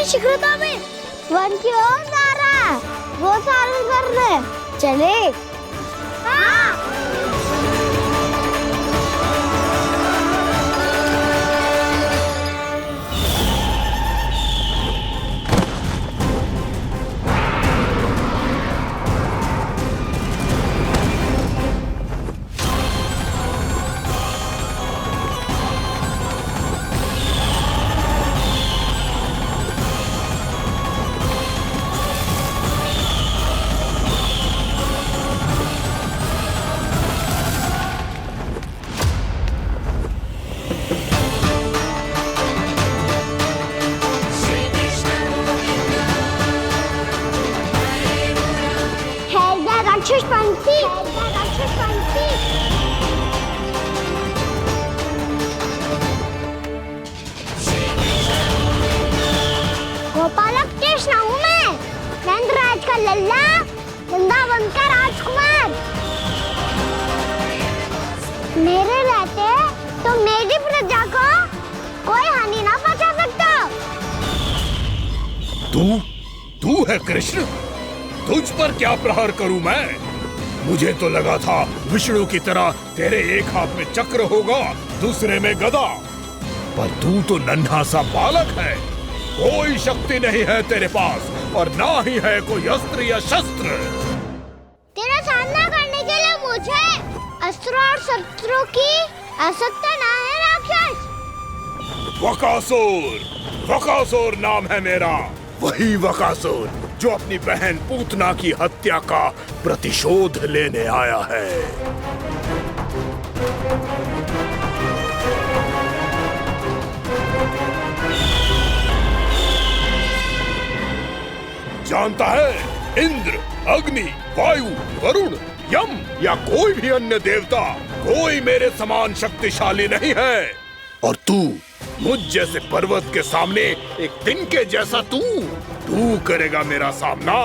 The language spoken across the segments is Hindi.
शीघ्रता में वन की ओर जा रहा है, वो चालू करने चले। हाँ। गोपालक कृष्ण हूँ मैं, नंदराज का लल्ला, वृंदावन का राजकुमार। मेरे रहते तो मेरी प्रजा को कोई हानि ना पहुंचा सकता। तू है कृष्ण? तुझ पर क्या प्रहार करूं मैं? मुझे तो लगा था विष्णु की तरह तेरे एक हाथ में चक्र होगा, दूसरे में गदा, पर तू तो नन्हा सा बालक है। कोई शक्ति नहीं है तेरे पास और ना ही है कोई अस्त्र या शस्त्र। तेरा सामना करने के लिए मुझे अस्त्र और शस्त्रों की आवश्यकता ना है राक्षस। वकासुर नाम है मेरा, वही वकासुर जो अपनी बहन पूतना की हत्या का प्रतिशोध लेने आया है। जानता है, इंद्र, अग्नि, वायु, वरुण, यम या कोई भी अन्य देवता कोई मेरे समान शक्तिशाली नहीं है। और तू मुझ जैसे पर्वत के सामने एक तिनके जैसा तू करेगा मेरा सामना?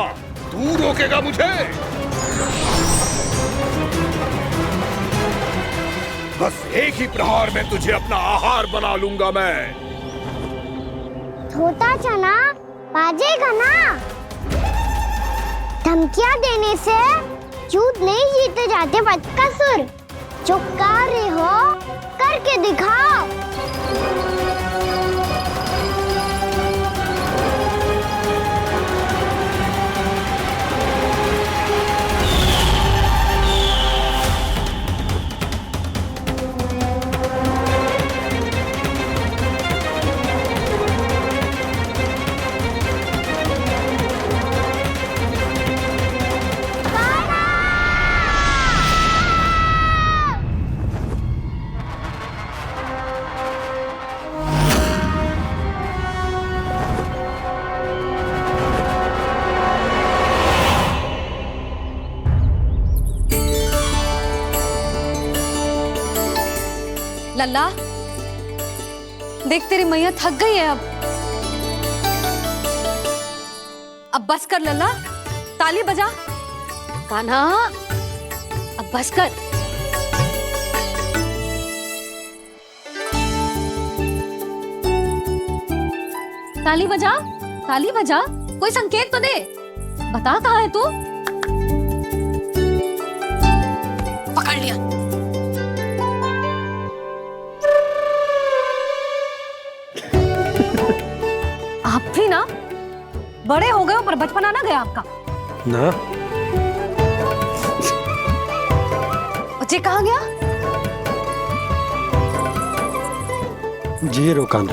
तू रोकेगा मुझे? बस एक ही प्रहार में तुझे अपना आहार बना लूंगा मैं। छोटा चना बाजेगा ना। धमकियां देने से युद्ध नहीं जीते जाते बदकसूर। जो कार्य हो करके दिखाओ। लल्ला, देख तेरी मैया थक गई है अब बस कर लल्ला, ताली बजा। कान्हा, अब बस कर। ताली बजा, ताली बजा, कोई संकेत तो दे। बता कहाँ है तू? पकड़ लिया। आप भी ना बड़े हो गए हो, पर बचपना ना गया आपका ना। बच्चे कहाँ गया? जी रोकान।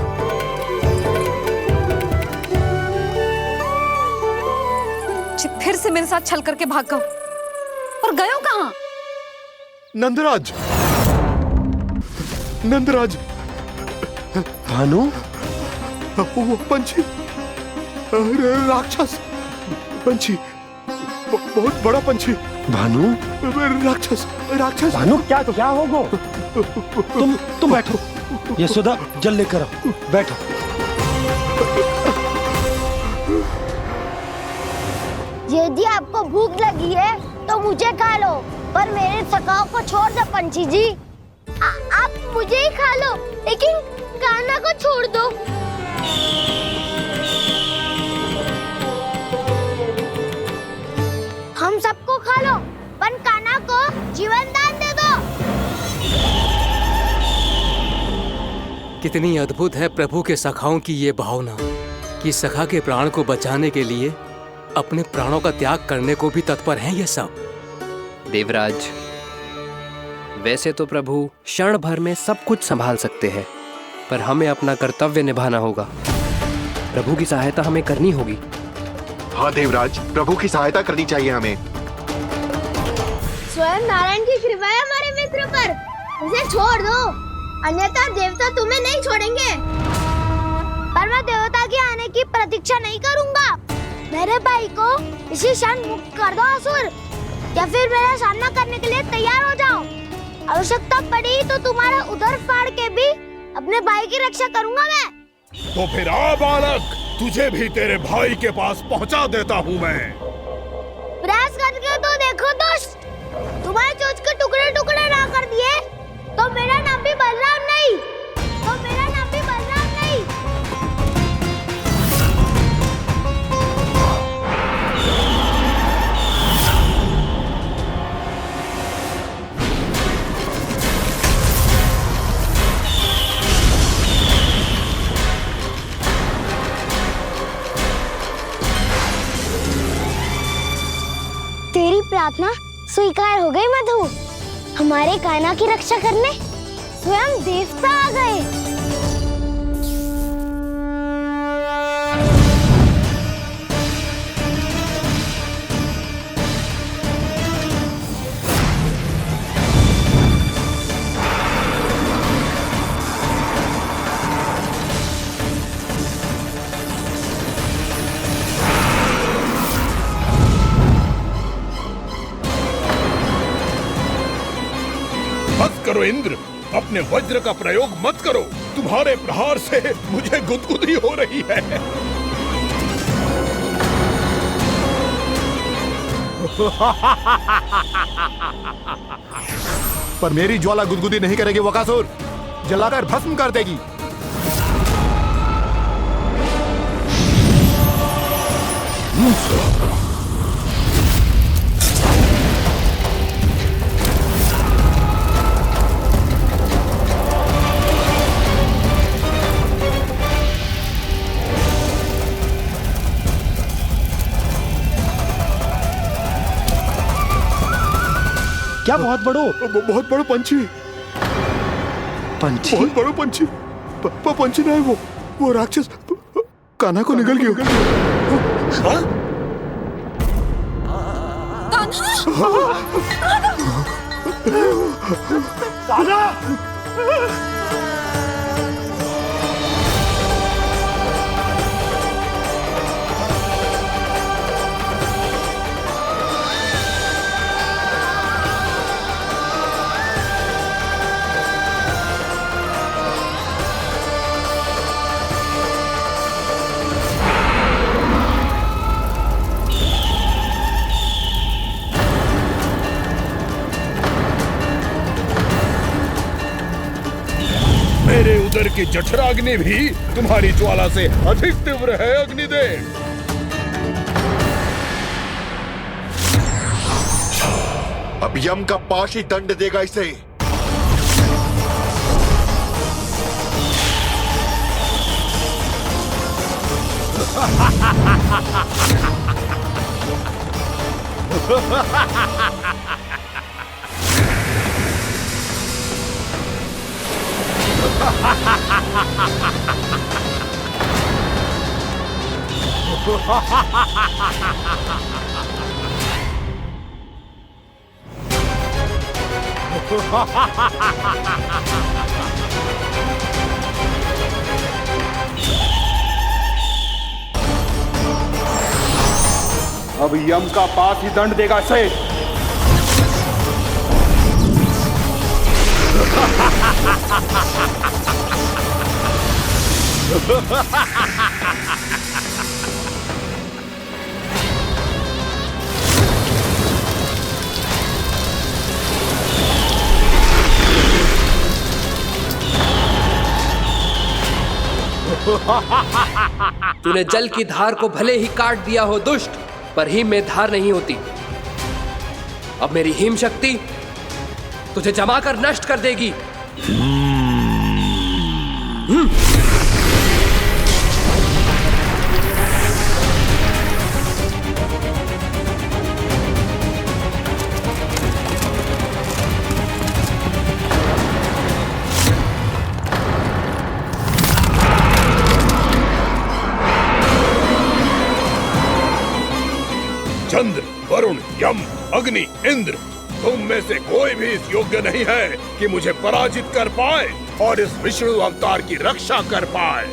फिर से मेरे साथ छल करके भाग गए, और गए हो कहाँ? नंदराज, नंदराज। भानु, वो पंछी, राक्षस पंछी, बहुत बड़ा पंछी। भानु, राक्षस, राक्षस। भानु, क्या होगा? तुम बैठो, यशोदा जल लेकर आओ, बैठो। यदि आपको भूख लगी है तो मुझे खा लो, पर मेरे सखाओं को छोड़ दो पंछी जी। आप मुझे ही खा लो, लेकिन कान्हा को छोड़ दो। जीवन दान दे दो। कितनी अद्भुत है प्रभु के सखाओं की ये भावना कि सखा के प्राण को बचाने के लिए अपने प्राणों का त्याग करने को भी तत्पर हैं ये सब। देवराज, वैसे तो प्रभु क्षण भर में सब कुछ संभाल सकते हैं, पर हमें अपना कर्तव्य निभाना होगा। प्रभु की सहायता हमें करनी होगी। हाँ देवराज, प्रभु की सहायता करनी चाहिए हमें। स्वयं नारायण की कृपा है हमारे मित्र पर, उसे छोड़ दो, अन्यथा देवता तुम्हें नहीं छोड़ेंगे। पर मैं देवता के आने की प्रतीक्षा नहीं करूंगा। मेरे भाई को इसी क्षण मुक्त कर दो असुर, या फिर मेरा सामना करने के लिए तैयार हो जाओ। आवश्यकता पड़ी तो तुम्हारा उदर फाड़ के भी अपने भाई की रक्षा करूंगा मैं। तो फिर आ बालक, तुझे भी तेरे भाई के पास पहुंचा देता हूँ मैं। प्रयास करके तो देखो दुष्ट, तुम्हारे चोंच के टुकड़े टुकड़े ना कर दिए तो मेरा नाम भी बलराम नहीं, तो मेरा नाम भी बलराम नहीं। तेरी प्रार्थना स्वीकार हो गई मधु। हमारे कान्हा की रक्षा करने स्वयं देवता आ गए। बस करो इंद्र, अपने वज्र का प्रयोग मत करो। तुम्हारे प्रहार से मुझे गुदगुदी हो रही है। पर मेरी ज्वाला गुदगुदी नहीं करेगी वकासुर, जलाकर भस्म कर देगी। क्या बहुत बड़ो? बहुत बड़ा पंछी। पंछी? बहुत बड़ा पंछी। पंछी नहीं, वो राक्षस कान्हा को निगल गया। हाँ? मेरे उदर की जठराग्नि भी तुम्हारी ज्वाला से अधिक तीव्र है अग्निदेव। अब यम का पाश ही दंड देगा इसे। अब यम का पास ही दंड देगा इसे। तूने जल की धार को भले ही काट दिया हो दुष्ट, पर हिम में धार नहीं होती। अब मेरी हिम शक्ति तुझे जमा कर नष्ट कर देगी। चंद्र, वरुण, यम, अग्नि, इंद्र, तुम में से कोई भी इस योग्य नहीं है कि मुझे पराजित कर पाए और इस विष्णु अवतार की रक्षा कर पाए।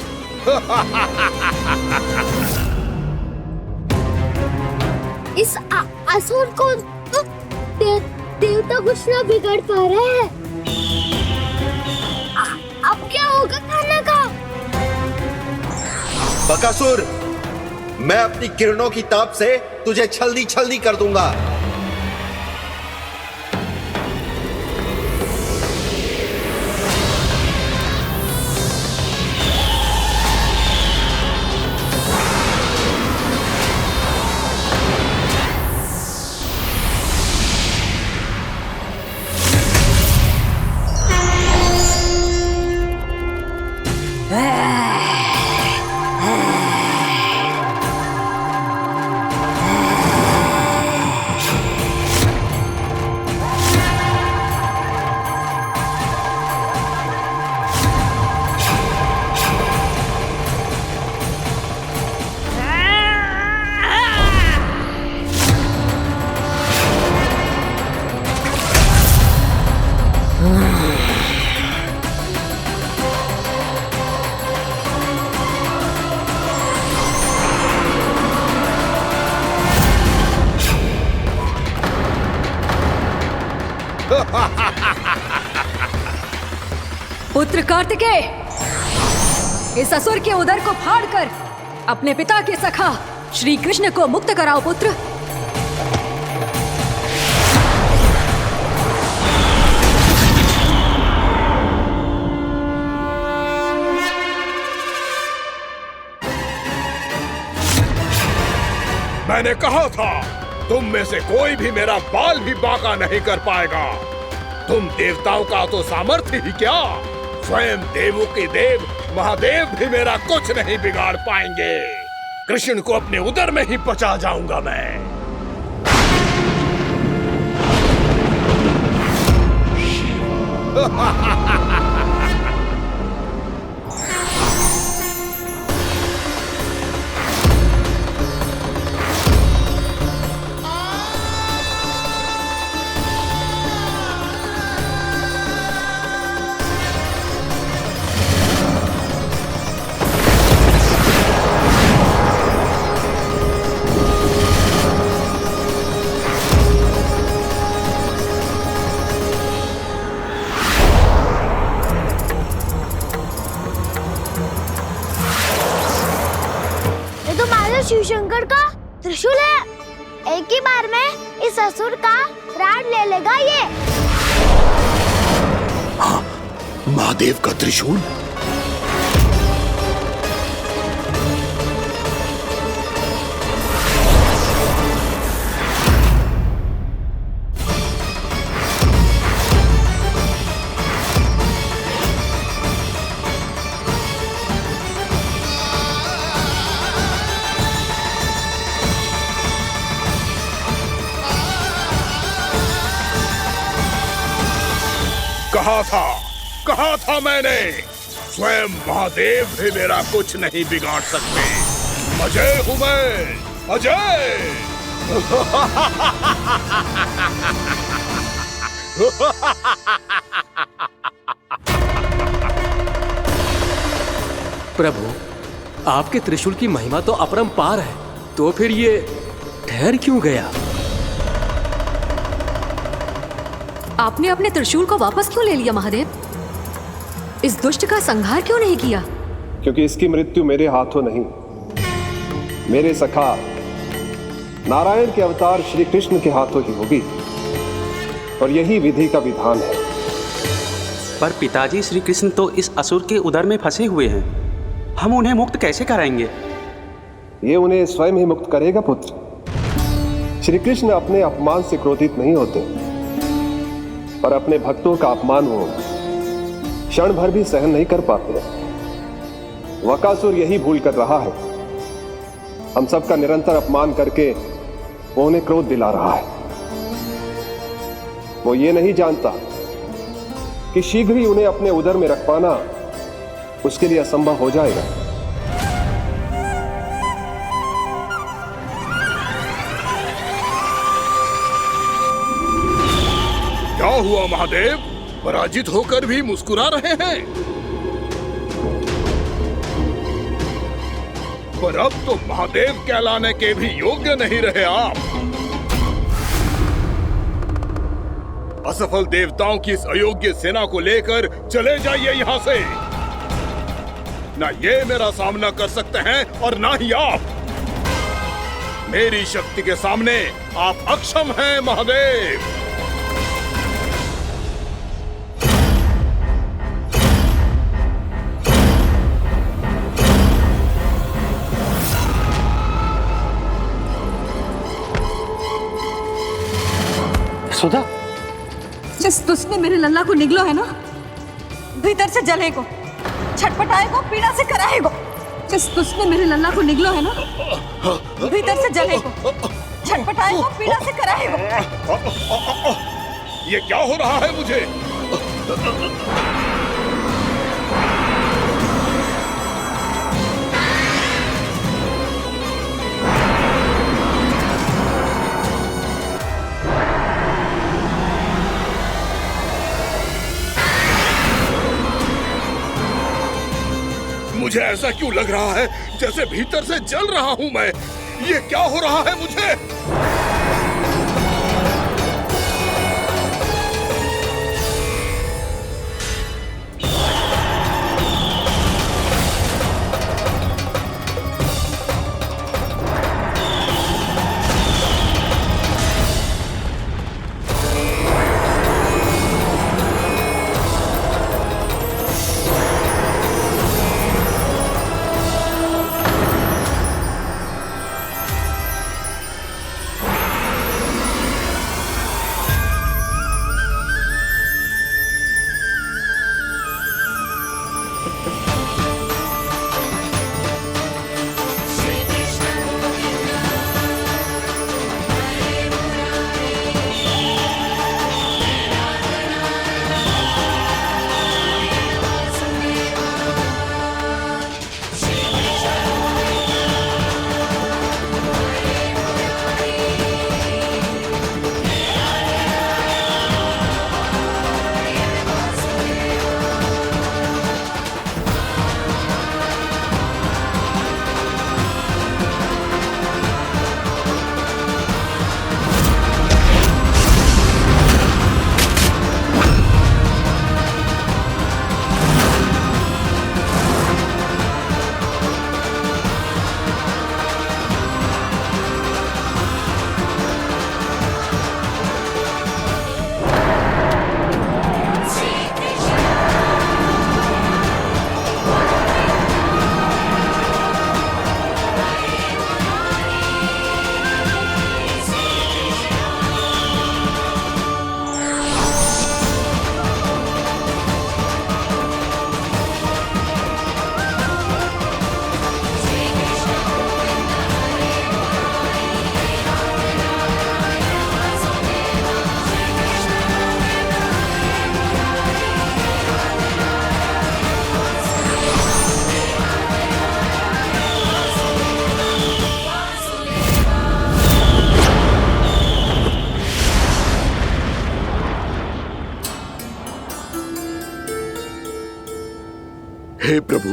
इस असुर को देवता कुछ ना बिगाड़ पा रहे हैं। अब क्या होगा खाना का? बकासुर, मैं अपनी किरणों की ताप से तुझे छल्दी छल्दी कर दूंगा। पुत्र कार्तिकेय, इस असुर के उदर को फाड़कर अपने पिता के सखा श्री कृष्ण को मुक्त कराओ पुत्र। मैंने कहा था, तुम में से कोई भी मेरा बाल भी बांका नहीं कर पाएगा। तुम देवताओं का तो सामर्थ्य ही क्या, स्वयं देवों के देव महादेव भी मेरा कुछ नहीं बिगाड़ पाएंगे। कृष्ण को अपने उदर में ही पचा जाऊंगा मैं। शिव शंकर का त्रिशूल है। एक ही बार में इस असुर का प्राण ले लेगा ये। हाँ, महादेव का त्रिशूल। कहा था मैंने, स्वयं महादेव भी मेरा कुछ नहीं बिगाड़ सकते। अजय हूं मैं, अजय। प्रभु, आपके त्रिशूल की महिमा तो अपरंपार है, तो फिर ये ठहर क्यों गया? आपने अपने त्रिशूल को वापस क्यों ले लिया महादेव? इस दुष्ट का संहार क्यों नहीं किया? क्योंकि इसकी मृत्यु मेरे हाथों नहीं, मेरे सखा नारायण के अवतार श्री कृष्ण के हाथों ही होगी, और यही विधि का विधान है। पर पिताजी, श्री कृष्ण तो इस असुर के उदर में फंसे हुए हैं, हम उन्हें मुक्त कैसे कराएंगे? ये उन्हें स्वयं ही मुक्त करेगा पुत्र। श्री कृष्ण अपने अपमान से क्रोधित नहीं होते, पर अपने भक्तों का अपमान वो क्षण भर भी सहन नहीं कर पाते। वकासुर यही भूल कर रहा है, हम सबका निरंतर अपमान करके वो उन्हें क्रोध दिला रहा है। वो ये नहीं जानता कि शीघ्र ही उन्हें अपने उदर में रख पाना उसके लिए असंभव हो जाएगा। क्या हुआ महादेव, पराजित होकर भी मुस्कुरा रहे हैं? पर अब तो महादेव कहलाने के भी योग्य नहीं रहे आप। असफल देवताओं की इस अयोग्य सेना को लेकर चले जाइए यहाँ से। ना ये मेरा सामना कर सकते हैं और ना ही आप। मेरी शक्ति के सामने आप अक्षम हैं महादेव। सुधा, जिस तुझने मेरे लल्ला को निगलो है ना, भीतर से जलेगो, छटपटाएगो, पीड़ा से कराएगो। जिस तुझने मेरे लल्ला को निगलो है ना, भीतर से जलेगो, छटपटाएगो, पीड़ा से कराएगो। ये क्या हो रहा है मुझे? मुझे ऐसा क्यों लग रहा है जैसे भीतर से जल रहा हूं मैं? ये क्या हो रहा है मुझे? हे प्रभु,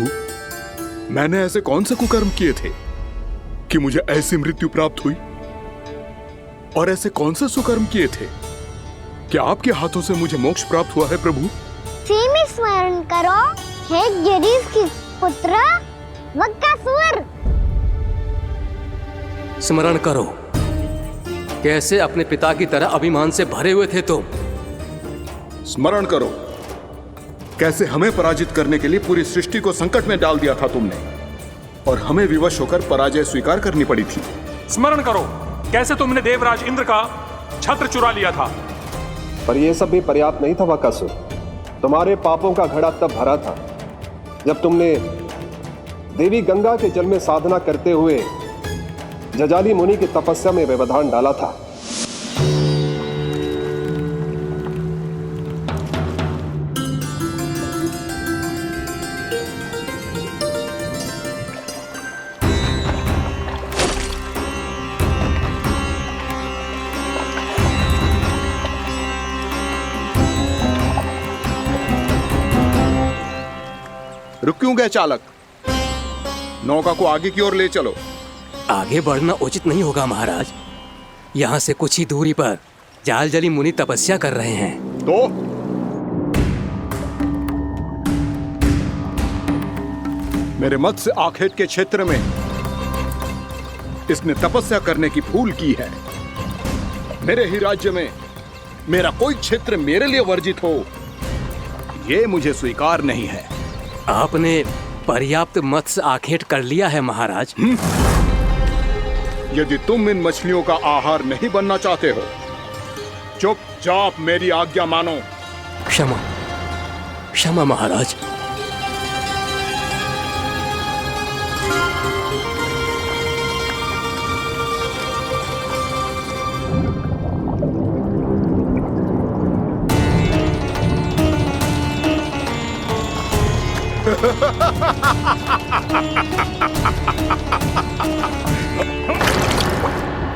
मैंने ऐसे कौन से कुकर्म किए थे कि मुझे ऐसी मृत्यु प्राप्त हुई? और ऐसे कौन से सुकर्म किए थे कि आपके हाथों से मुझे मोक्ष प्राप्त हुआ है प्रभु? में स्मरण करो, हे गिरीश की पुत्र वकासुर। स्मरण करो, कैसे अपने पिता की तरह अभिमान से भरे हुए थे तुम। स्मरण करो, कैसे हमें पराजित करने के लिए पूरी सृष्टि को संकट में डाल दिया था तुमने, और हमें विवश होकर पराजय स्वीकार करनी पड़ी थी। स्मरण करो, कैसे तुमने देवराज इंद्र का छत्र चुरा लिया था पर यह सब भी पर्याप्त नहीं था वकासुर। तुम्हारे पापों का घड़ा तब भरा था जब तुमने देवी गंगा के जल में साधना करते हुए जजाली मुनि की तपस्या में व्यवधान डाला था। रुक क्यों गए चालक? नौका को आगे की ओर ले चलो। आगे बढ़ना उचित नहीं होगा महाराज। यहाँ से कुछ ही दूरी पर जालजली मुनि तपस्या कर रहे हैं। तो मेरे मत्स्य आखेट के क्षेत्र में इसने तपस्या करने की भूल की है। मेरे ही राज्य में मेरा कोई क्षेत्र मेरे लिए वर्जित हो, यह मुझे स्वीकार नहीं है। आपने पर्याप्त मत्स्य आखेट कर लिया है महाराज। यदि तुम इन मछलियों का आहार नहीं बनना चाहते हो, चुपचाप मेरी आज्ञा मानो। क्षमा क्षमा महाराज।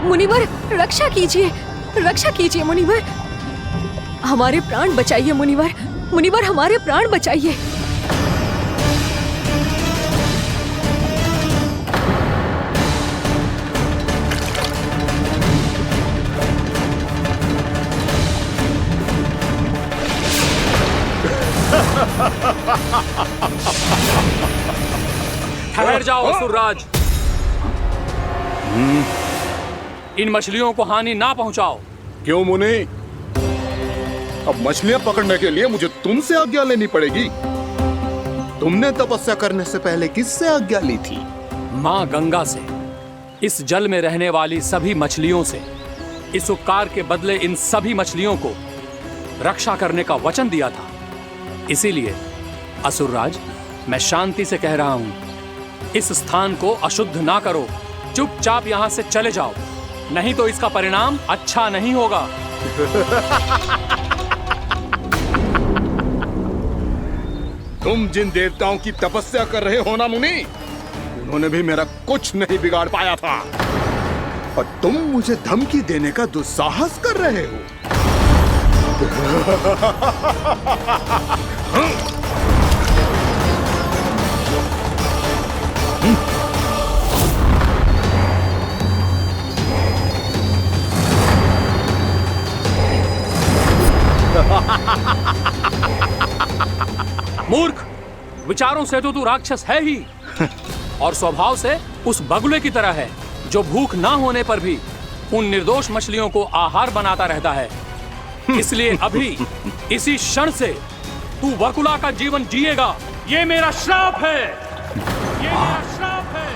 मुनिवर रक्षा कीजिए, रक्षा कीजिए मुनिवर, हमारे प्राण बचाइए मुनिवर, मुनिवर हमारे प्राण बचाइए। ठहर जाओ असुरराज। इन मछलियों को हानि ना पहुंचाओ। क्यों मुनि? अब मछलियां पकड़ने के लिए मुझे तुमसे आज्ञा लेनी पड़ेगी। तुमने तपस्या करने से पहले किससे आज्ञा ली थी? माँ गंगा से। इस जल में रहने वाली सभी मछलियों से इस उपकार के बदले इन सभी मछलियों को रक्षा करने का वचन दिया था। इसीलिए असुरराज, मैं शांति से कह रहा हूं, इस स्थान को अशुद्ध ना करो। चुपचाप यहां से चले जाओ, नहीं तो इसका परिणाम अच्छा नहीं होगा। तुम जिन देवताओं की तपस्या कर रहे हो ना मुनि, उन्होंने भी मेरा कुछ नहीं बिगाड़ पाया था, और तुम मुझे धमकी देने का दुस्साहस कर रहे हो। मूर्ख, विचारों से तो तू राक्षस है ही, और स्वभाव से उस बगुले की तरह है जो भूख ना होने पर भी उन निर्दोष मछलियों को आहार बनाता रहता है। इसलिए अभी इसी क्षण से तू बगुला का जीवन जिएगा। ये मेरा श्राप है, ये मेरा श्राप है।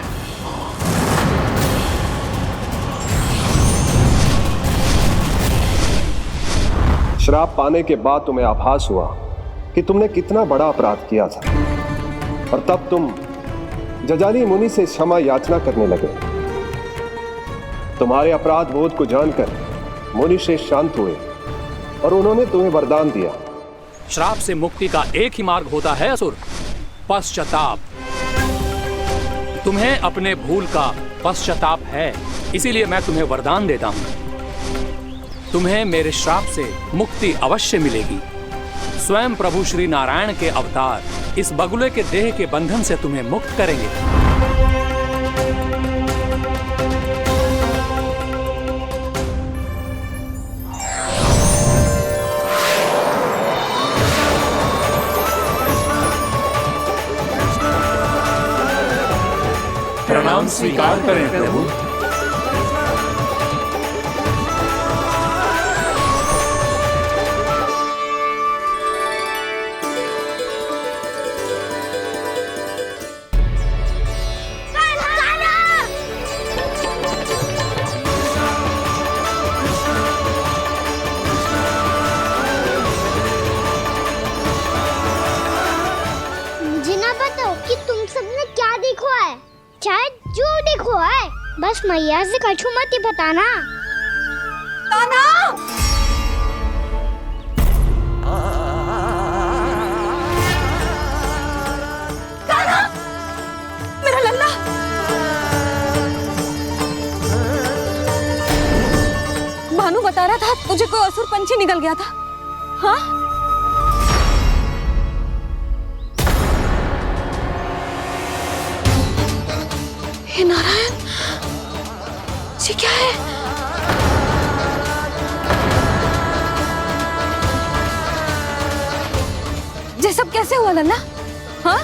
श्राप पाने के बाद तुम्हें आभास हुआ कि तुमने कितना बड़ा अपराध किया था, और तब तुम जजाली मुनि से क्षमा याचना करने लगे। तुम्हारे अपराध बोध को जानकर मुनि श्रेष्ठ शांत हुए और उन्होंने तुम्हें वरदान दिया। श्राप से मुक्ति का एक ही मार्ग होता है असुर, पश्चाताप। तुम्हें अपने भूल का पश्चाताप है, इसीलिए मैं तुम्हें वरदान देता हूं। तुम्हें मेरे श्राप से मुक्ति अवश्य मिलेगी। स्वयं प्रभु श्री नारायण के अवतार इस बगुले के देह के बंधन से तुम्हें मुक्त करेंगे। प्रणाम स्वीकार करें प्रभु। कि तुम सबने क्या देखा है, चाहे जो देखा है, बस मैया से कछु मत ही बताना। कान्हा! कान्हा! मेरा लल्ला! भानु बता रहा था तुझे कोई असुर पंछी निकल गया था। हाँ? हे नारायण, ये क्या है? ये सब कैसे हुआ लल्ला? हाँ?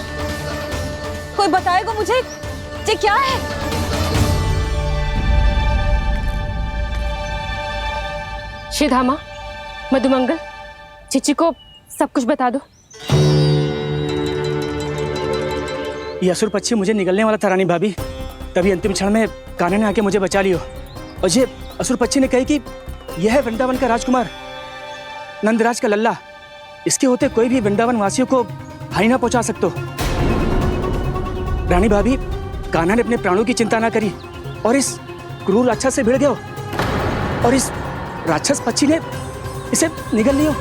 कोई बताएगा मुझे ये क्या है? श्रीधामा, मधुमंगल, चिची को सब कुछ बता दो। ये असुर पक्षी मुझे निकलने वाला था रानी भाभी, तभी अंतिम क्षण में कान्हा ने आके मुझे बचा लियो। और ये असुर पक्षी ने कही कि यह है वृंदावन का राजकुमार, नंदराज का लल्ला। इसके होते कोई भी वृंदावन वासियों को हानि ना पहुंचा सकते। रानी भाभी, कान्हा ने अपने प्राणों की चिंता ना करी और इस क्रूर राक्षस से भिड़ गयो और इस राक्षस पक्षी ने इसे निगल लियो।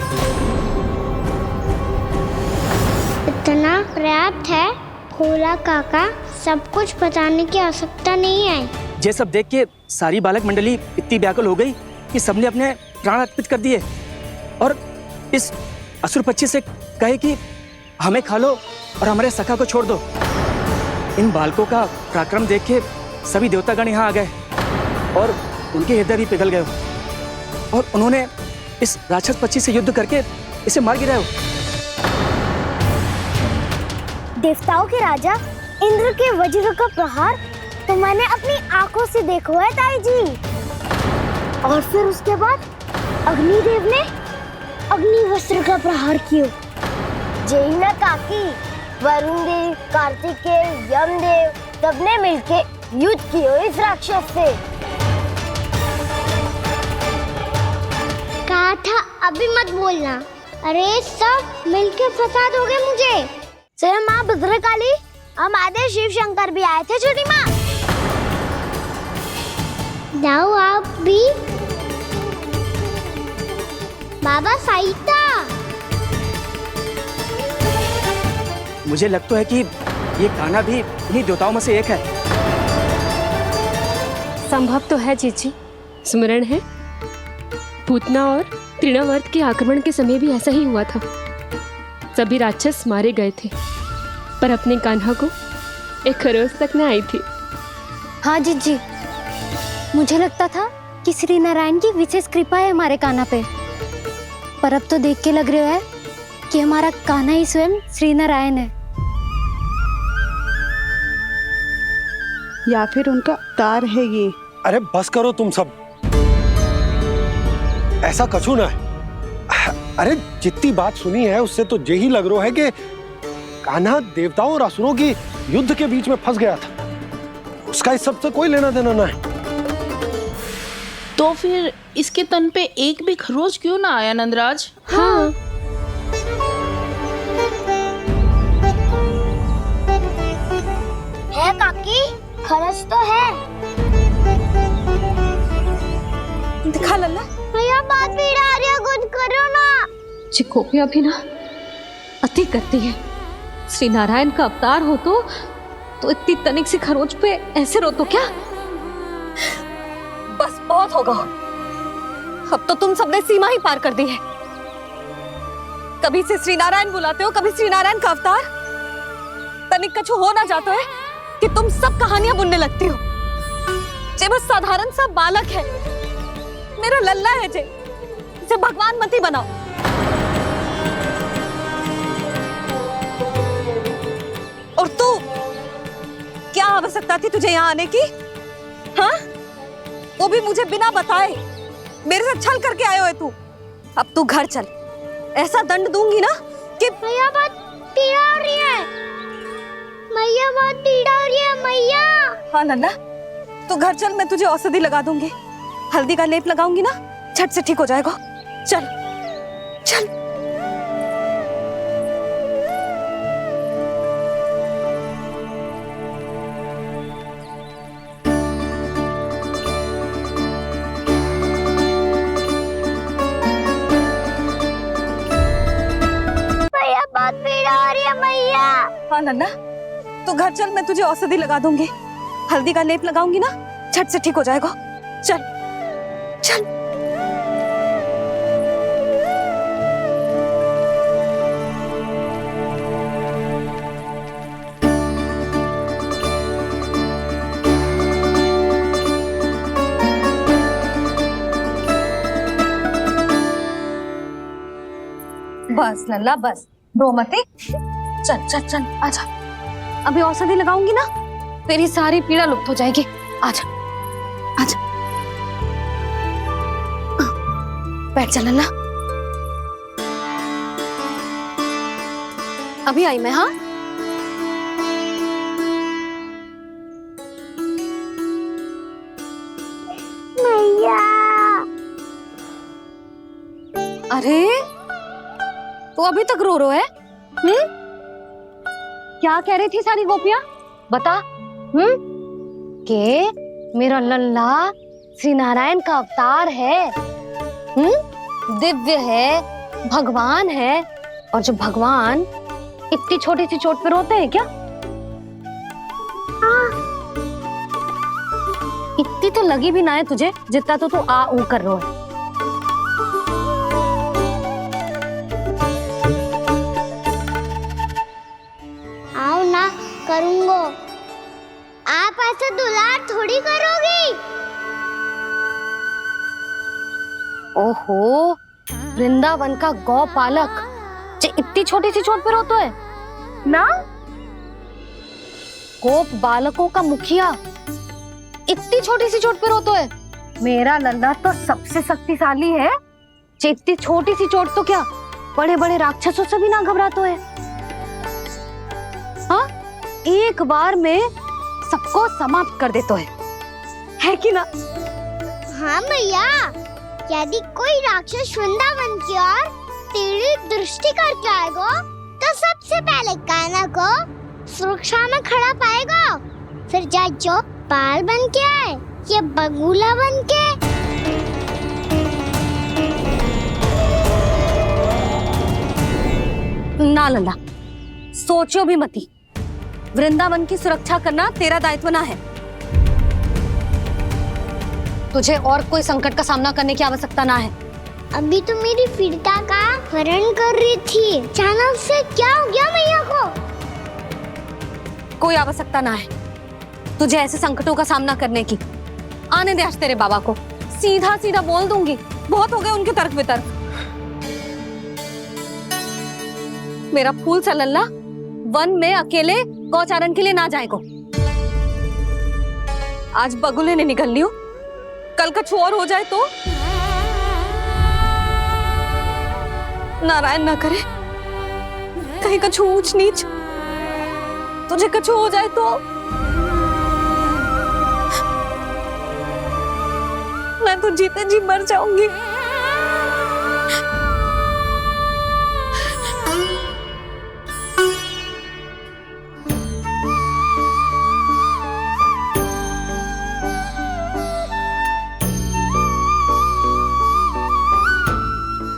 इतना पर्याप्त है भोला काका, सब कुछ बताने की आवश्यकता नहीं है। ये सब देख के सारी बालक मंडली इतनी व्याकुल हो गई कि सबने अपने प्राण अर्पित कर दिए और इस असुर पक्षी से कहे कि हमें खा लो और हमारे सखा को छोड़ दो। इन बालकों का पराक्रम देख के सभी देवतागण यहाँ आ गए और उनके हृदय भी पिघल गए और उन्होंने इस राक्षस पक्षी से युद्ध करके इसे मार गिराया। देवताओं के राजा इंद्र के वज्र का प्रहार तो मैंने अपनी आंखों से देखा है ताई जी। और फिर उसके बाद अग्निदेव ने अग्निवस्त्र का प्रहार किया। जय ना काकी, वरुण देव, कार्तिकेय, यमदेव सबने मिलके युद्ध किया इस राक्षस से। कहा था अभी मत बोलना। अरे सब मिलके फंसा दोगे मुझे। स्वयं माँ भद्रकाली, हमारे शिव शंकर भी आए थे छोटी माँ। जाओ आप भी। बाबा साईता, मुझे लगता है कि ये कान्हा भी इन्हीं देवताओं में से एक है। संभव तो है चीची, स्मरण है पूतना और तृणावर्त के आक्रमण के समय भी ऐसा ही हुआ था। सभी राक्षस मारे गए थे पर अपने कान्हा को एक खरोच तक न आई थी। हाँ जीजी, मुझे लगता था कि श्री नारायण की विशेष कृपा है हमारे कान्हा पे, पर अब तो देख के लग रहा है कि हमारा कान्हा ही स्वयं श्री नारायण है। या फिर उनका अवतार है ये। अरे बस करो तुम सब, ऐसा कछु ना है। अरे जितनी बात सुनी है उससे तो यही लग रहा है कि कान्हा देवताओं और असुरों की युद्ध के बीच में फंस गया था। उसका इस सब से कोई लेना देना ना है। तो फिर इसके तन पे एक भी खरोच क्यों ना आया नंदराज? हाँ, है काकी, खरच तो है। दिखा लल्ला। भैया बात पीड़ा आ रही है, कुछ करो ना। चिकोपिया भी ना अति करती है। श्री नारायण का अवतार हो तो इतनी तनिक सी खरोच पे ऐसे रो तो क्या? बस बहुत होगा। अब तो तुम सबने सीमा ही पार कर दी है। कभी से श्री नारायण बुलाते हो, कभी श्री नारायण का अवतार। तनिक कछु हो ना जाता है कि तुम सब कहानियां बुनने लगती हो। जे बस साधारण सा बालक है, मेरा लल्ला है जे, इसे भगवान मत ही बनाओ। और तू, क्या आवश्यकता थी तुझे यहाँ आने की? हाँ? वो भी मुझे बिना बताए मेरे से छल करके आयो है तू। अब तू घर चल, ऐसा दंड दूंगी ना कि मैया बहुत पीड़ा हो रही है। मैया बहुत पीड़ा हो रही है मैया। हाँ नन्ना, तू घर चल, मैं तुझे औषधि लगा दूंगी। हल्दी का लेप लगाऊंगी ना, झट से ठीक हो जाएगा। चल चल। घर चल, मैं तुझे औषधि लगा दूंगी। हल्दी का लेप लगाऊंगी ना, झट से ठीक हो जाएगा। चल चल। बस लल्ला बस, रो मत। चल चल चल, आजा। अभी औषधि लगाऊंगी ना, तेरी सारी पीड़ा लुप्त हो जाएगी। आजा आजा, बैठ जा लल्ला। अभी आई मैं। हाँ, मैया। अरे तो अभी तक रो रो है? क्या कह रही थी सारी गोपियां? बता। के मेरा लल्ला श्री नारायण का अवतार है, दिव्य है, भगवान है। और जो भगवान इतनी छोटी सी चोट पे रोते हैं क्या? इतनी तो लगी भी ना है तुझे, जितना तो तू आ ऊ कर रो है। आओ ना, करूंगो। आप ऐसा दुलार थोड़ी करोगी। ओहो, वृंदावन का गौपालक जो इतनी छोटी सी चोट पे रोता है ना? गोप बालकों का मुखिया इतनी छोटी सी चोट पे रोता है? मेरा लल्ला तो सबसे शक्तिशाली है। इतनी छोटी सी चोट तो क्या, बड़े बड़े राक्षसों से भी ना घबराता है। हाँ, एक बार में सबको समाप्त कर देता है कि ना? हाँ मैया, यदि कोई राक्षस वृंदावन की ओर तेरी दृष्टि करके आएगा तो सबसे पहले कान्हा को सुरक्षा में खड़ा पाएगा, फिर चाहे जो बाल बन के आए या बगुला बन के। ना लल्ला, सोचो भी मती। वृंदावन की सुरक्षा करना तेरा दायित्व ना है। तुझे और कोई संकट का सामना करने की आवश्यकता ना है। अभी तो मेरी पीड़िता का हरण कर रही थी, अचानक से क्या हो गया मैया को? कोई आवश्यकता ना है तुझे ऐसे संकटों का सामना करने की। आने दे आज तेरे बाबा को, सीधा सीधा बोल दूंगी। बहुत हो गए उनके तर्क वितर्क। मेरा फूल सा लल्ला वन में अकेले गौचारण के लिए ना जाए को। आज बगुले ने निकल लियो, कल कछु और हो जाए तो? नारायण ना करे, कहीं कछु ऊंच नीच तुझे कछु हो जाए तो? मैं तो जीते जी मर जाऊंगी।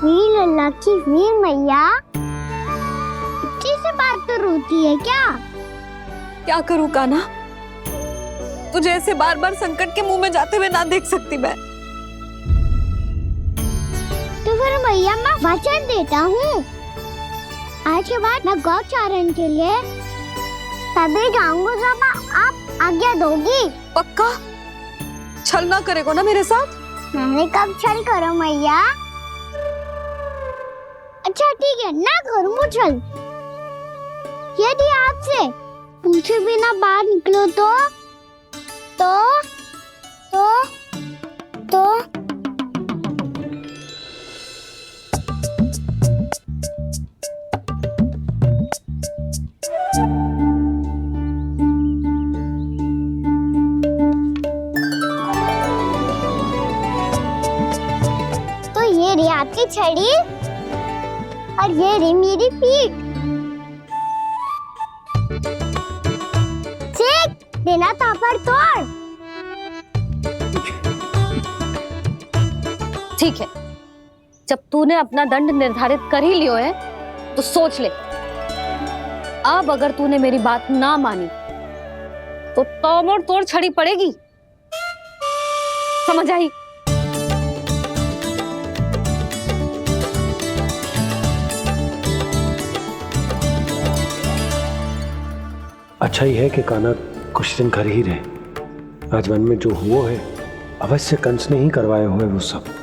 वीर लल्ला की वीर मैया इतनी से बात तो रोती है क्या? क्या करूं कान्हा, तुझे ऐसे बार बार संकट के मुंह में जाते हुए ना देख सकती मैं। तो फिर मैया मैं वचन देता हूँ, आज के बाद मैं गौचारण के लिए तभी जाऊंगा जब आप आज्ञा दोगी। पक्का? छल ना करेगा ना मेरे साथ? मैंने कब छल करो मैया? अच्छा ठीक है, ना करूँ छल। यदि आपसे पूछे बिना बाहर निकलो तो ये रही आपकी छड़ी और ये रही मेरी पीठ। सेक देना तापर तोड़। ठीक है, जब तूने अपना दंड निर्धारित कर ही लियो है तो सोच ले। अब अगर तूने मेरी बात ना मानी तो तोड़ तोड़ छड़ी पड़ेगी, समझ आई? अच्छा ही है कि कान्हा कुछ दिन घर ही रहे। आज वन में जो हुआ है अवश्य कंस ने ही करवाए हुए वो सब।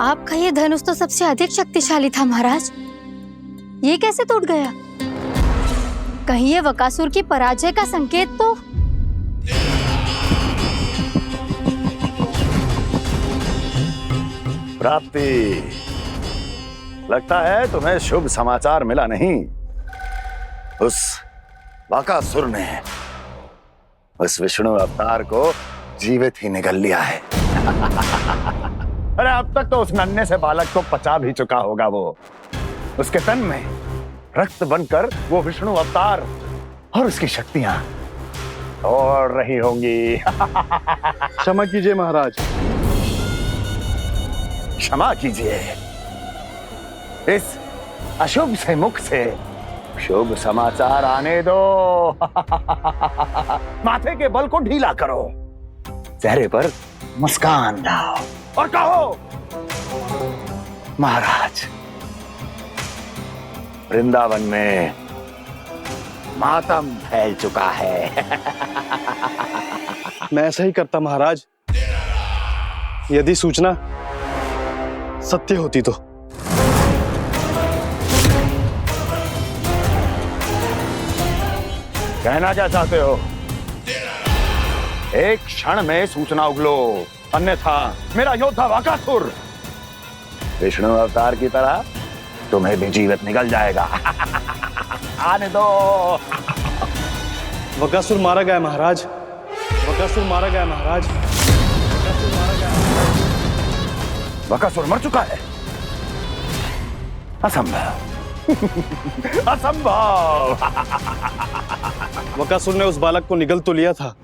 आपका ये धनुष तो सबसे अधिक शक्तिशाली था महाराज, ये कैसे टूट गया? कहीं ये बकासुर की पराजय का संकेत तो? प्राप्ति, लगता है तुम्हें शुभ समाचार मिला नहीं। उस बकासुर ने उस विष्णु अवतार को जीवित ही निगल लिया है। अरे अब तक तो उस नन्हे से बालक को पचा भी चुका होगा वो। उसके तन में रक्त बनकर वो विष्णु अवतार और उसकी शक्तियां दौड़ रही होंगी। क्षमा कीजिए महाराज। क्षमा कीजिए, इस अशुभ से मुख से शुभ समाचार आने दो। माथे के बल को ढीला करो, चेहरे पर मुस्कान लाओ और कहो, महाराज, वृंदावन में मातम फैल चुका है। मैं ऐसा ही करता महाराज, यदि सूचना सत्य होती तो। कहना क्या चाहते हो? एक क्षण में सूचना उगलो, अन्यथा मेरा योद्धा बकासुर विष्णु अवतार की तरह तुम्हें भी जीवित निकल जाएगा। आने दो। बकासुर मारा गया महाराज, बकासुर मारा गया महाराज, बकासुर मारा गया। बकासुर मर चुका है? असंभव। असंभव। बकासुर ने उस बालक को निगल तो लिया था,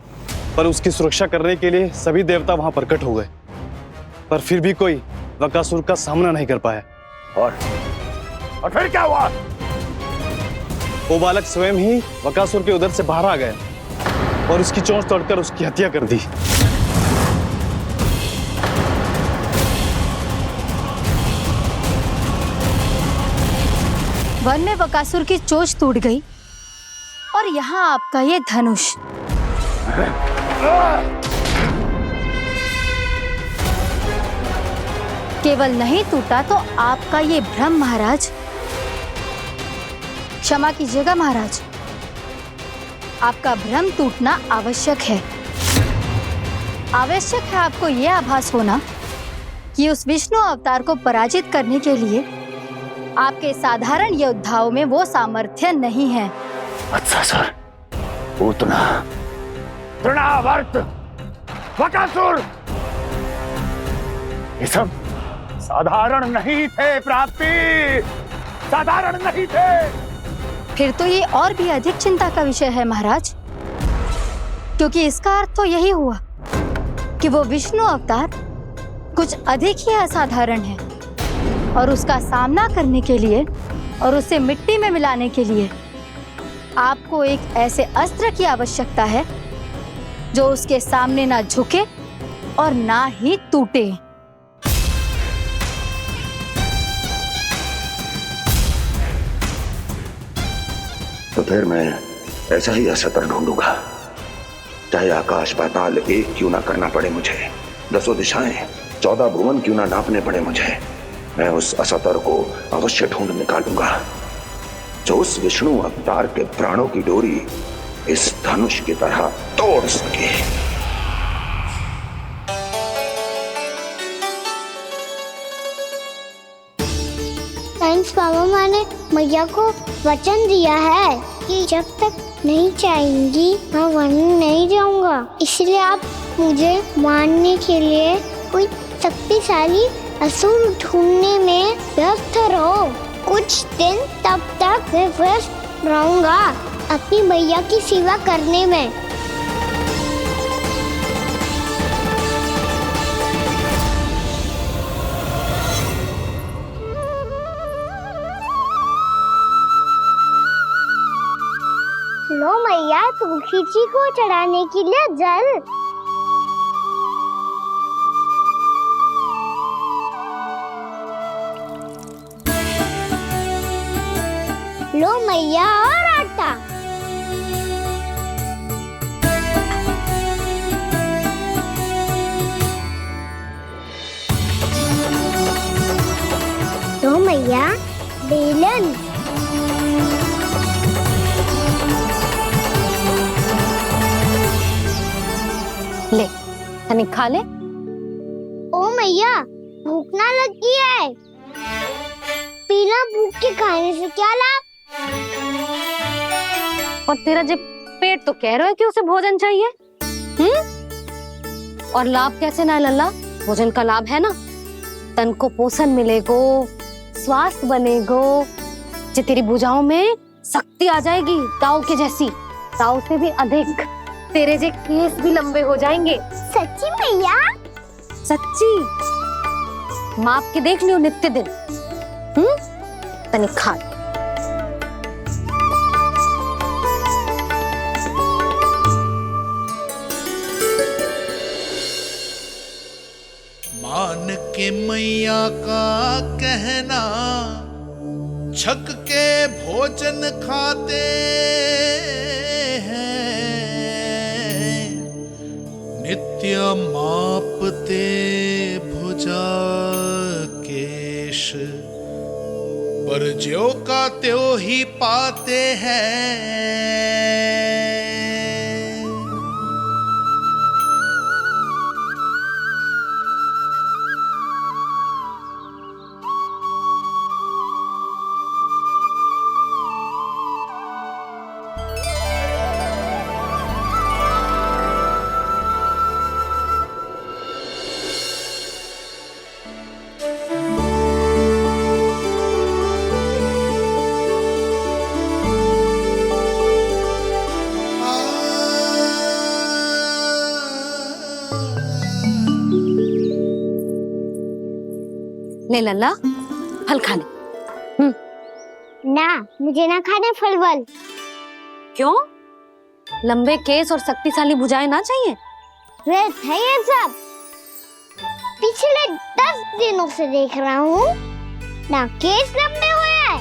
पर उसकी सुरक्षा करने के लिए सभी देवता वहां प्रकट हो गए, पर फिर भी कोई बकासुर का सामना नहीं कर पाया। और फिर क्या हुआ? वो बालक स्वयं ही बकासुर के उदर से बाहर आ गया और उसकी चोंच तोड़कर उसकी हत्या कर दी। वन में बकासुर की चोंच टूट गई और यहाँ आपका ये धनुष। केवल नहीं टूटा तो आपका ये भ्रम महाराज। क्षमा कीजिएगा महाराज, आपका भ्रम टूटना आवश्यक है। आवश्यक है आपको यह आभास होना कि उस विष्णु अवतार को पराजित करने के लिए आपके साधारण योद्धाओं में वो सामर्थ्य नहीं है। अच्छा सर, पूतना, तृणावर्त, बकासुर, ये सब साधारण नहीं थे प्राप्ति, साधारण नहीं थे। फिर तो ये और भी अधिक चिंता का विषय है महाराज, क्योंकि इसका अर्थ तो यही हुआ कि वो विष्णु अवतार कुछ अधिक ही असाधारण है और उसका सामना करने के लिए और उसे मिट्टी में मिलाने के लिए आपको एक ऐसे अस्त्र की आवश्यकता है जो उसके सामने ना झुके और ना ही टूटे। तो फिर मैं ऐसा ही अस्त्र ढूंढूंगा, चाहे आकाश पाताल एक क्यों ना करना पड़े मुझे, 10 दिशाएं 14 भुवन क्यों ना नापने पड़े मुझे। मैं उस अस्त्र को अवश्य ढूंढ निकालूंगा जो उस विष्णु अवतार के प्राणों की डोरी इस धनुष की तरह तोड़ सके। कंस मामा ने मैया को वचन दिया है कि जब तक नहीं चाहेंगी मैं वन नहीं जाऊंगा, इसलिए आप मुझे मारने के लिए कोई शक्तिशाली असुर ढूंढने में व्यस्त रहो। कुछ दिन तब तक मैं व्यस्त रहूंगा अपनी मैया की सेवा करने में। खिची को चढ़ाने के लिए जल। लो मैया और आटा। लो मैया बेलन। ले तनिक खा ले। ओ मैया भूख ना लगी है। बिना भूख के खाने से क्या लाभ? और तेरा जब पेट तो कह रहा है कि उसे भोजन चाहिए। और लाभ कैसे ना है लल्ला? भोजन का लाभ है ना, तन को पोषण मिलेगो, स्वास्थ्य बनेगो, जे तेरी भुजाओं में शक्ति आ जाएगी ताऊ के जैसी, ताऊ से भी अधिक। तेरे जे केस भी लंबे हो जाएंगे। सच्ची मैया? सच्ची। माप के देख लियो नित्य दिन। तनिक खा। मान के मैया का कहना, छक के भोजन खाते हैं, नित्य मापते भुजा केश, पर ज्यों का त्यों ही पाते हैं। ले लल्ला फल खा ले। ना, मुझे ना खाने फल वल। क्यों? लंबे केस और शक्तिशाली भुजाएं ना चाहिए? व्यर्थ है ये सब। पिछले 10 दिनों से देख रहा हूँ, ना केस लंबे हुए हैं,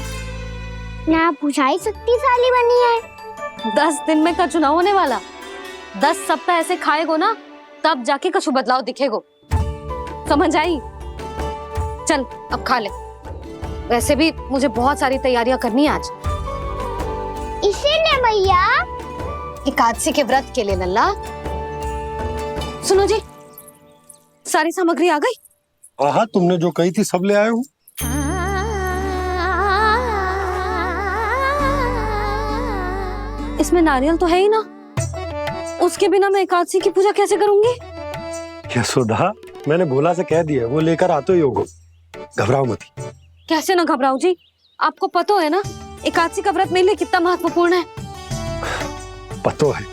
ना भुजाएं शक्तिशाली बनी है। 10 दिन में का चुनाव होने वाला। 10 सप्ताह ऐसे खाएगो ना, तब जाके कछु बदलाव दिखेगो। समझ आई? चल अब खा ले। वैसे भी मुझे बहुत सारी तैयारियां करनी है आज। इसीलिए भैया एकादशी के व्रत के लिए लल्ला। सुनो जी, सारी सामग्री आ गई? हाँ, तुमने जो कही थी सब ले आए हूँ। इसमें नारियल तो है ही ना, उसके बिना मैं एकादशी की पूजा कैसे करूंगी? यशोदा, मैंने भोला से कह दिया, वो लेकर आते ही होगा। घबराओ मत। कैसे ना घबराओ जी, आपको पता है ना एकादशी का व्रत मेरे लिए कितना महत्वपूर्ण है। पता है।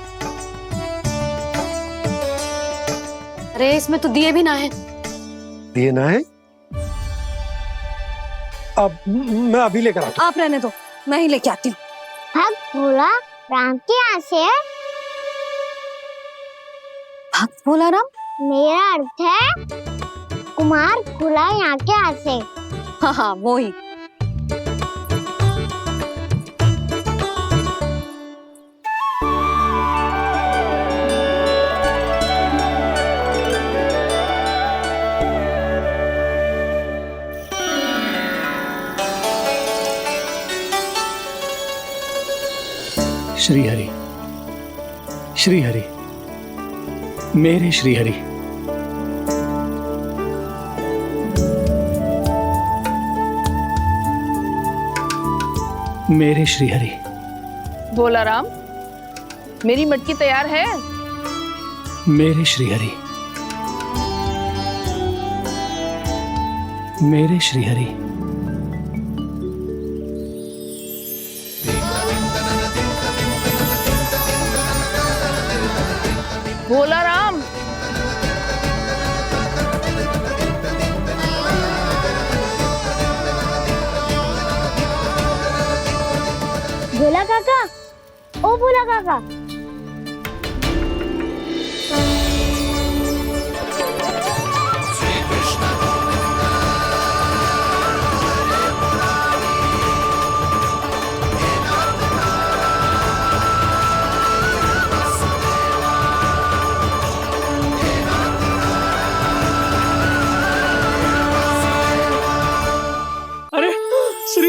अरे इसमें तो दिए भी ना है। दिए ना है? अब मैं अभी लेकर आता हूँ। आप रहने दो, मैं ही लेके आती हूँ। भक्त भोला राम के यहाँ से है। भक्त भोला राम? मेरा अर्थ है कुमार भोला यहाँ के यहाँ से। हाँ हाँ, वो ही। श्री हरि, श्री हरि, मेरे श्री हरि। मेरे श्री हरि। भोला राम, मेरी मटकी तैयार है? मेरे श्री हरि। मेरे श्री हरि। भोला राम, भोला काका, ओ भोला काका,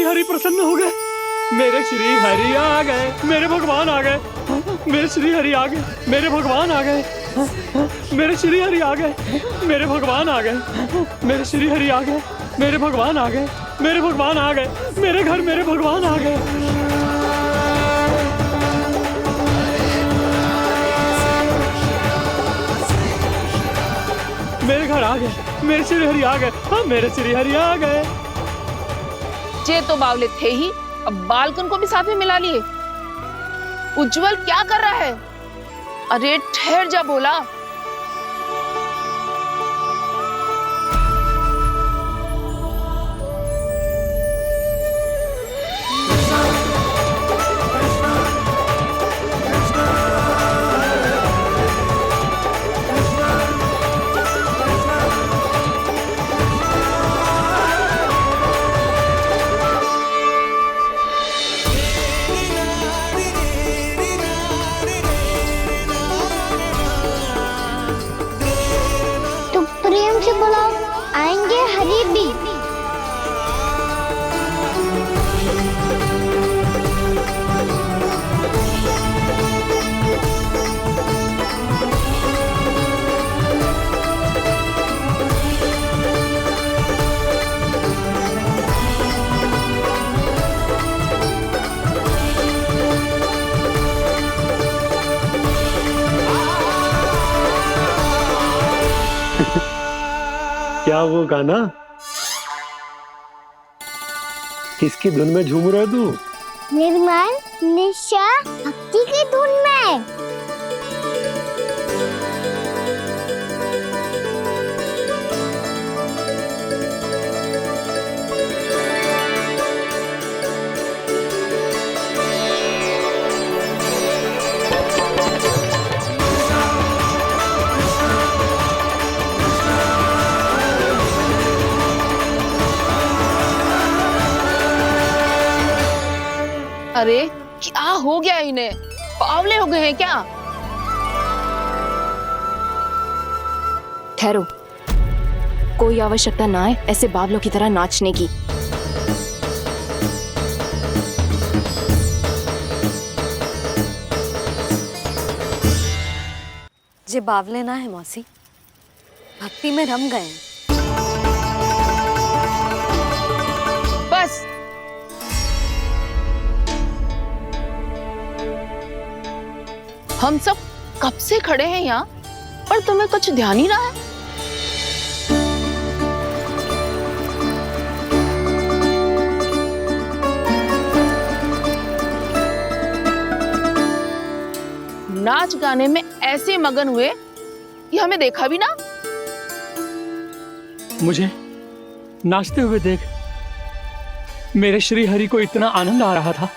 हरि प्रसन्न हो गए। मेरे श्री हरि आ गए, मेरे भगवान आ गए। मेरे श्री हरि आ गए, मेरे भगवान आ गए। मेरे श्री हरि आ गए, मेरे भगवान आ गए। मेरे श्री हरि आ गए, मेरे भगवान आ गए। मेरे भगवान आ गए, मेरे घर मेरे भगवान आ गए। मेरे घर आ गए, मेरे श्री हरि आ गए। हाँ, मेरे श्री हरि आ गए। जे तो बावले थे ही, अब बालकन को भी साथ में मिला लिए। उज्जवल क्या कर रहा है? अरे ठहर जा बोला। प्रेम से बुलाओ, आएंगे हरि भी। क्या वो गाना? किसकी धुन में झूम रहा तू? निर्मल निशा भक्ति की धुन में। अरे क्या हो गया इन्हें? बावले हो गए हैं क्या? ठहरो, कोई आवश्यकता ना है ऐसे बावलों की तरह नाचने की। जे बावले ना है मौसी, भक्ति में रम गए। बस हम सब कब से खड़े हैं यहाँ, पर तुम्हें कुछ ध्यान ही रहा है। नाच गाने में ऐसे मगन हुए कि हमें देखा भी ना। मुझे नाचते हुए देख मेरे श्री हरि को इतना आनंद आ रहा था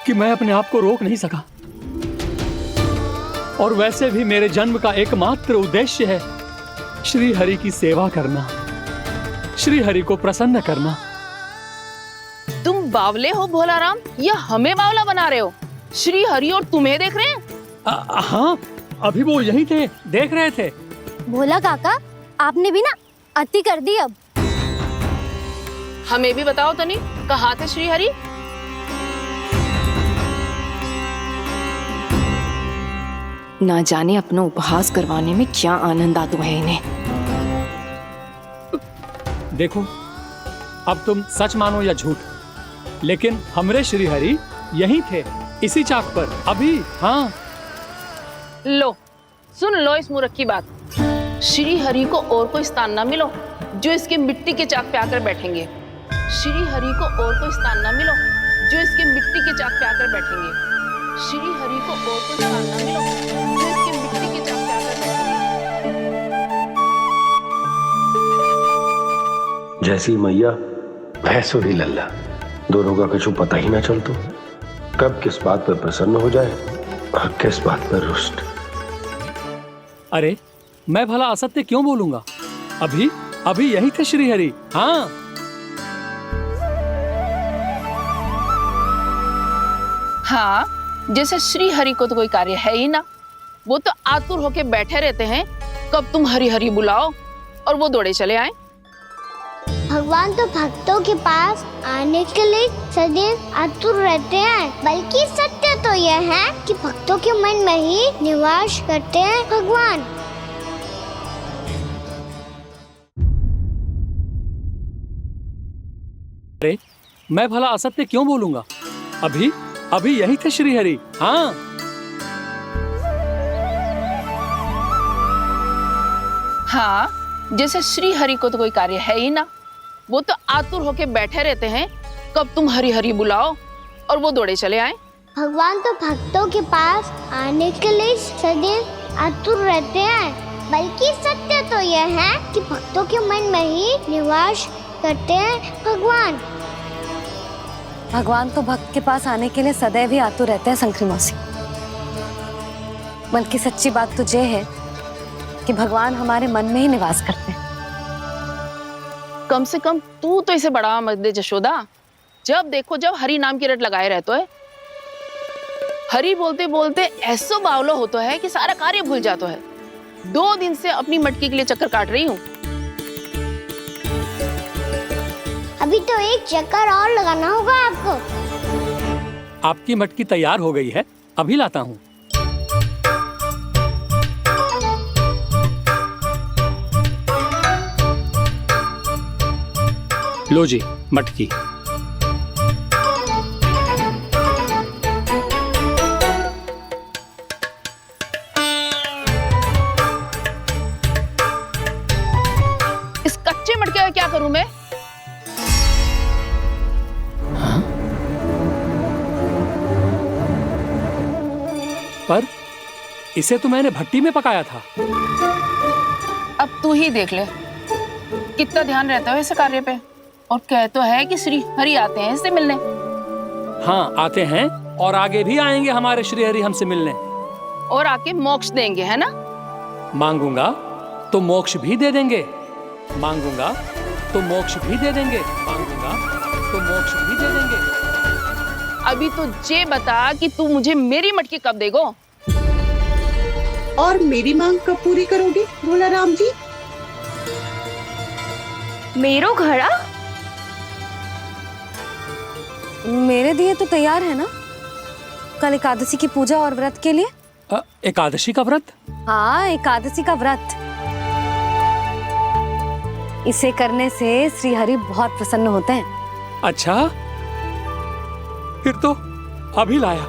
कि मैं अपने आप को रोक नहीं सका। और वैसे भी मेरे जन्म का एकमात्र उद्देश्य है श्री हरि की सेवा करना, श्री हरि को प्रसन्न करना। तुम बावले हो भोलाराम, या हमें बावला बना रहे हो? श्री हरि और तुम्हें देख रहे हैं? हाँ, अभी वो यहीं थे, देख रहे थे। भोला काका, आपने भी ना अति कर दी। अब हमें भी बताओ तनी, कहाँ थे श्री हरि? ना जाने अपना उपहास करवाने में क्या आनंद आता है इन्हें। देखो, अब तुम सच मानो या झूठ, लेकिन हमरे श्री हरि यहीं थे, इसी चाक पर अभी। हाँ, लो सुन लो इस मूर्ख की बात। श्री हरि को और कोई स्थान ना मिलो जो इसके मिट्टी के चाक पे आकर बैठेंगे। श्री हरि को और कोई स्थान ना मिलो जो इसके मिट्टी के चाक पे आकर बैठेंगे। श्री हरि को और कोई स्थान ना मिलो जो इसके मिट्टी के चाक पे आकर बैठेंगे। जैसी मैया भैंसो ही लल्ला, दोनों का कुछ पता ही ना चलतो, कब किस बात पर प्रसन्न हो जाए और किस बात पर रुष्ट। अरे मैं भला असत्य क्यों बोलूंगा? अभी यही थे श्री हरि। हाँ, हाँ, जैसे श्री हरि को तो कोई कार्य है ही ना। वो तो आतुर होके बैठे रहते हैं कब तुम हरि हरि बुलाओ और वो दौड़े चले आए। भगवान तो भक्तों के पास आने के लिए सदैव आतुर रहते हैं, बल्कि सत्य तो यह है कि भक्तों के मन में ही निवास करते हैं भगवान। अरे मैं भला असत्य क्यों बोलूंगा? अभी अभी यही थे श्री हरि। हाँ, हाँ, जैसे श्री हरि को तो कोई कार्य है ही ना, वो तो आतुर होके बैठे रहते हैं कब तुम हरि हरि बुलाओ और वो दौड़े चले आए। भगवान तो भक्तों के पास आने के लिए सदैव आतुर रहते हैं, बल्कि सत्य तो यह है कि भक्तों के मन में ही निवास करते हैं भगवान। भगवान तो भक्त के पास आने के लिए सदैव ही आतुर रहते हैं शंकरी मौसी। बल्कि सच्ची बात तो ये है कि भगवान हमारे मन में ही निवास करते हैं। कम से कम तू तो इसे बढ़ावा मत दे जशोदा। जब देखो जब हरि नाम की रट लगाए रहते है। हरि बोलते बोलते ऐसो बावलो होता है कि सारा कार्य भूल जाता है। 2 दिन से अपनी मटकी के लिए चक्कर काट रही हूँ। अभी तो एक चक्कर और लगाना होगा आपको। आपकी मटकी तैयार हो गई है, अभी लाता हूँ। लो जी मटकी। इस कच्चे मटके का क्या करूं मैं? पर इसे तो मैंने भट्टी में पकाया था। अब तू ही देख ले कितना ध्यान रहता है इस कार्य पे। और कह तो है कि श्री हरि आते हैं इससे मिलने। हाँ आते हैं और आगे भी आएंगे हमारे श्री हरि हमसे मिलने। और आके मोक्ष देंगे, है ना? मांगूंगा तो मोक्ष भी दे देंगे, मांगूंगा तो मोक्ष भी दे देंगे, मांगूंगा तो मोक्ष भी दे देंगे। अभी तो ये बता कि तू मुझे मेरी मटकी कब देगो? और मेरी मांग कब पूरी करोगी भोला राम जी? मेरो घड़ा मेरे दिए तो तैयार है ना? कल एकादशी की पूजा और व्रत के लिए। एकादशी का व्रत? हाँ, एकादशी का व्रत। इसे करने से श्री हरि बहुत प्रसन्न होते हैं। अच्छा, फिर तो अभी लाया।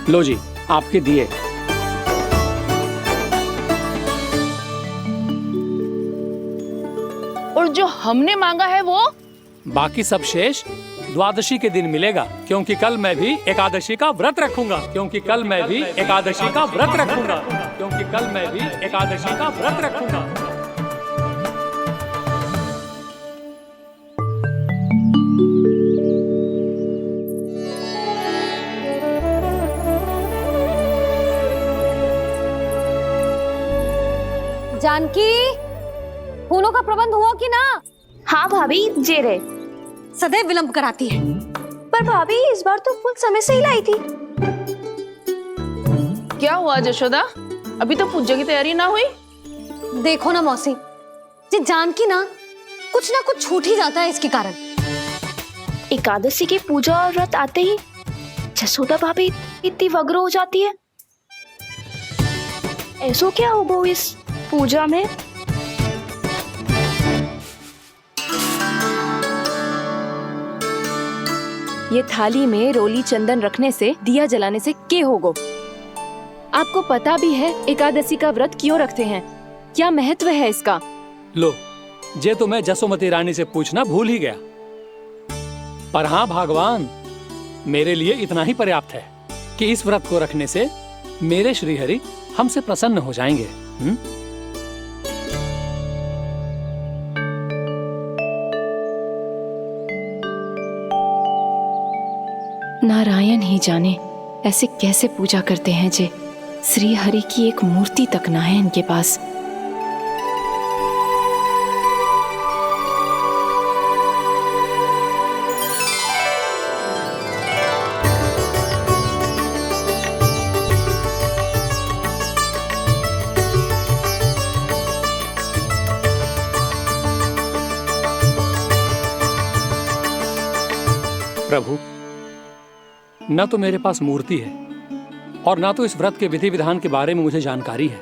लो जी आपके दिए। और जो हमने मांगा है वो? बाकी सब शेष द्वादशी के दिन मिलेगा, क्योंकि कल मैं भी एकादशी का व्रत रखूंगा, क्योंकि कल मैं भी एकादशी का व्रत रखूंगा, क्योंकि कल मैं भी एकादशी का व्रत रखूंगा। जानकी, फूलों का प्रबंध हुआ कि ना? हाँ भाभी, जे रहे। सदैव विलंब कराती है। पर भाभी इस बार तो फूल समय से ही लाई थी। क्या हुआ जशोदा? अभी तो पूजा की तैयारी ना हुई? देखो ना मौसी, ये जानकी ना कुछ छूट ही जाता है इसके कारण। एकादशी की पूजा और व्रत आते ही जसोदा भाभी इतनी वग्र हो जाती है। ऐसो क्या हो गो इस पूजा में? ये थाली में रोली चंदन रखने से, दिया जलाने से के होगो? आपको पता भी है एकादशी का व्रत क्यों रखते हैं? क्या महत्व है इसका? लो, जे तो मैं जसोमती रानी से पूछना भूल ही गया। पर हाँ भगवान, मेरे लिए इतना ही पर्याप्त है कि इस व्रत को रखने से मेरे श्री हरि हमसे प्रसन्न हो जाएंगे। नारायण ही जाने ऐसे कैसे पूजा करते हैं जे श्री हरि की एक मूर्ति तक ना है इनके पास। प्रभु, न तो मेरे पास मूर्ति है और ना तो इस व्रत के विधि विधान के बारे में मुझे जानकारी है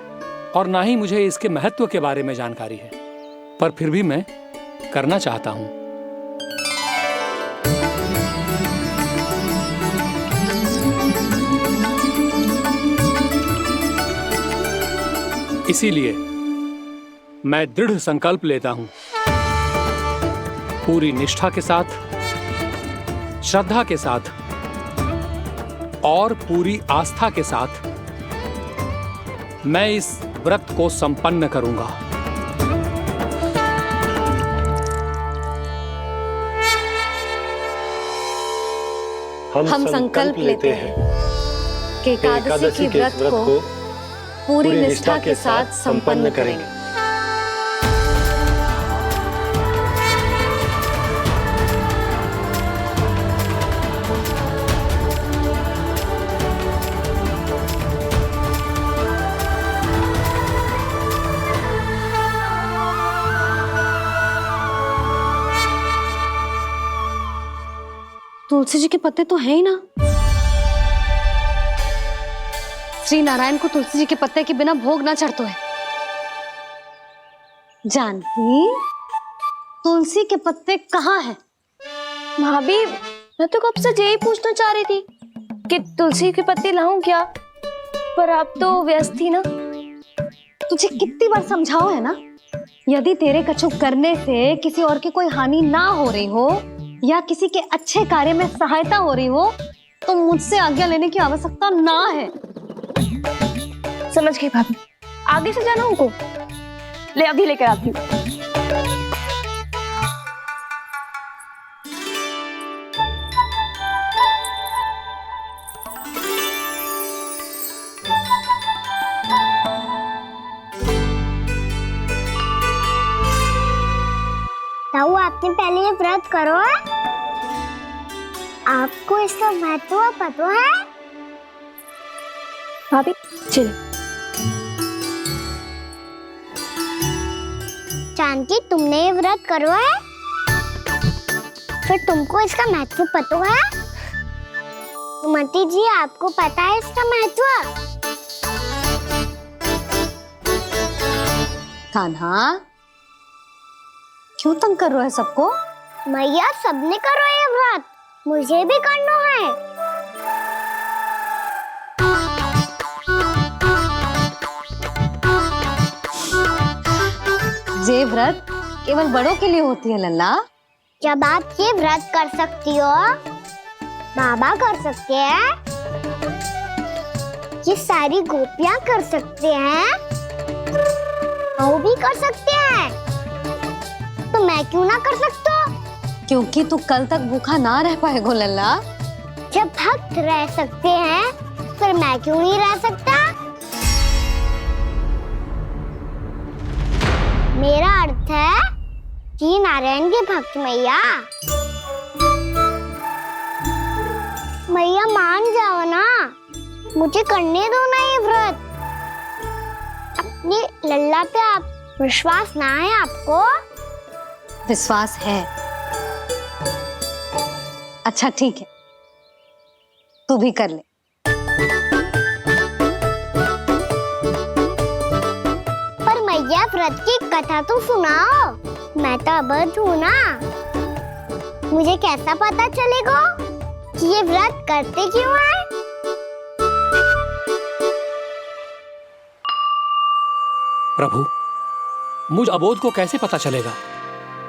और ना ही मुझे इसके महत्व के बारे में जानकारी है, पर फिर भी मैं करना चाहता हूं। इसीलिए मैं दृढ़ संकल्प लेता हूं, पूरी निष्ठा के साथ, श्रद्धा के साथ और पूरी आस्था के साथ मैं इस व्रत को संपन्न करूंगा। हम संकल्प लेते हैं कि एकादशी के व्रत को पूरी निष्ठा के साथ संपन्न करेंगे। तुलसी जी के पत्ते तो हैं ही ना। श्री नारायण को तुलसी जी के पत्ते के बिना भोग ना चढ़तो है। जानकी, तुलसी के पत्ते कहाँ हैं? भाभी, मैं तो कब से यही पूछना चाह रही थी कि तुलसी के पत्ते लाऊं क्या, पर आप तो व्यस्त थी ना। तुझे कितनी बार समझाओ है ना, यदि तेरे कछु करने से किसी और की कोई हानि ना हो रही हो या किसी के अच्छे कार्य में सहायता हो रही हो तो मुझसे आज्ञा लेने की आवश्यकता ना है। समझ गई भाभी, आगे से जाना उनको। ले अभी लेकर आती हूँ। ताऊ, आपने पहले ये व्रत करो है? आपको इसका महत्व पता है? भाभी चल। जानकी, तुमने ये व्रत करो है? फिर तुमको इसका महत्व पता है? सुमति जी, आपको पता है इसका महत्व? कान्हा, क्यों तंग कर रहा है सबको? मैया, सबने करो ये व्रत, मुझे भी करना है। ये व्रत केवल बड़ों के लिए होती है लल्ला। जब आप ये व्रत कर सकती हो, बाबा कर सकते हैं, ये सारी गोपियां कर सकते हैं, वो भी कर सकते हैं, तो मैं क्यों ना कर सकता? क्योंकि तू कल तक भूखा ना रह पाएगा लल्ला। जब भक्त रह सकते हैं, फिर मैं क्यों नहीं रह सकता? मेरा अर्थ है कि नारायण के भक्त मैया, मैया मान जाओ ना, मुझे करने दो ना ये व्रत। अपनी लल्ला पे आप विश्वास ना है आपको? विश्वास है। अच्छा ठीक है, तू भी कर ले। पर मैया, व्रत की कथा तो सुनाओ, मैं तो अबध हूँ ना। मुझे कैसा पता चलेगा कि ये व्रत करते क्यों हैं? प्रभु, मुझ अबोध को कैसे पता चलेगा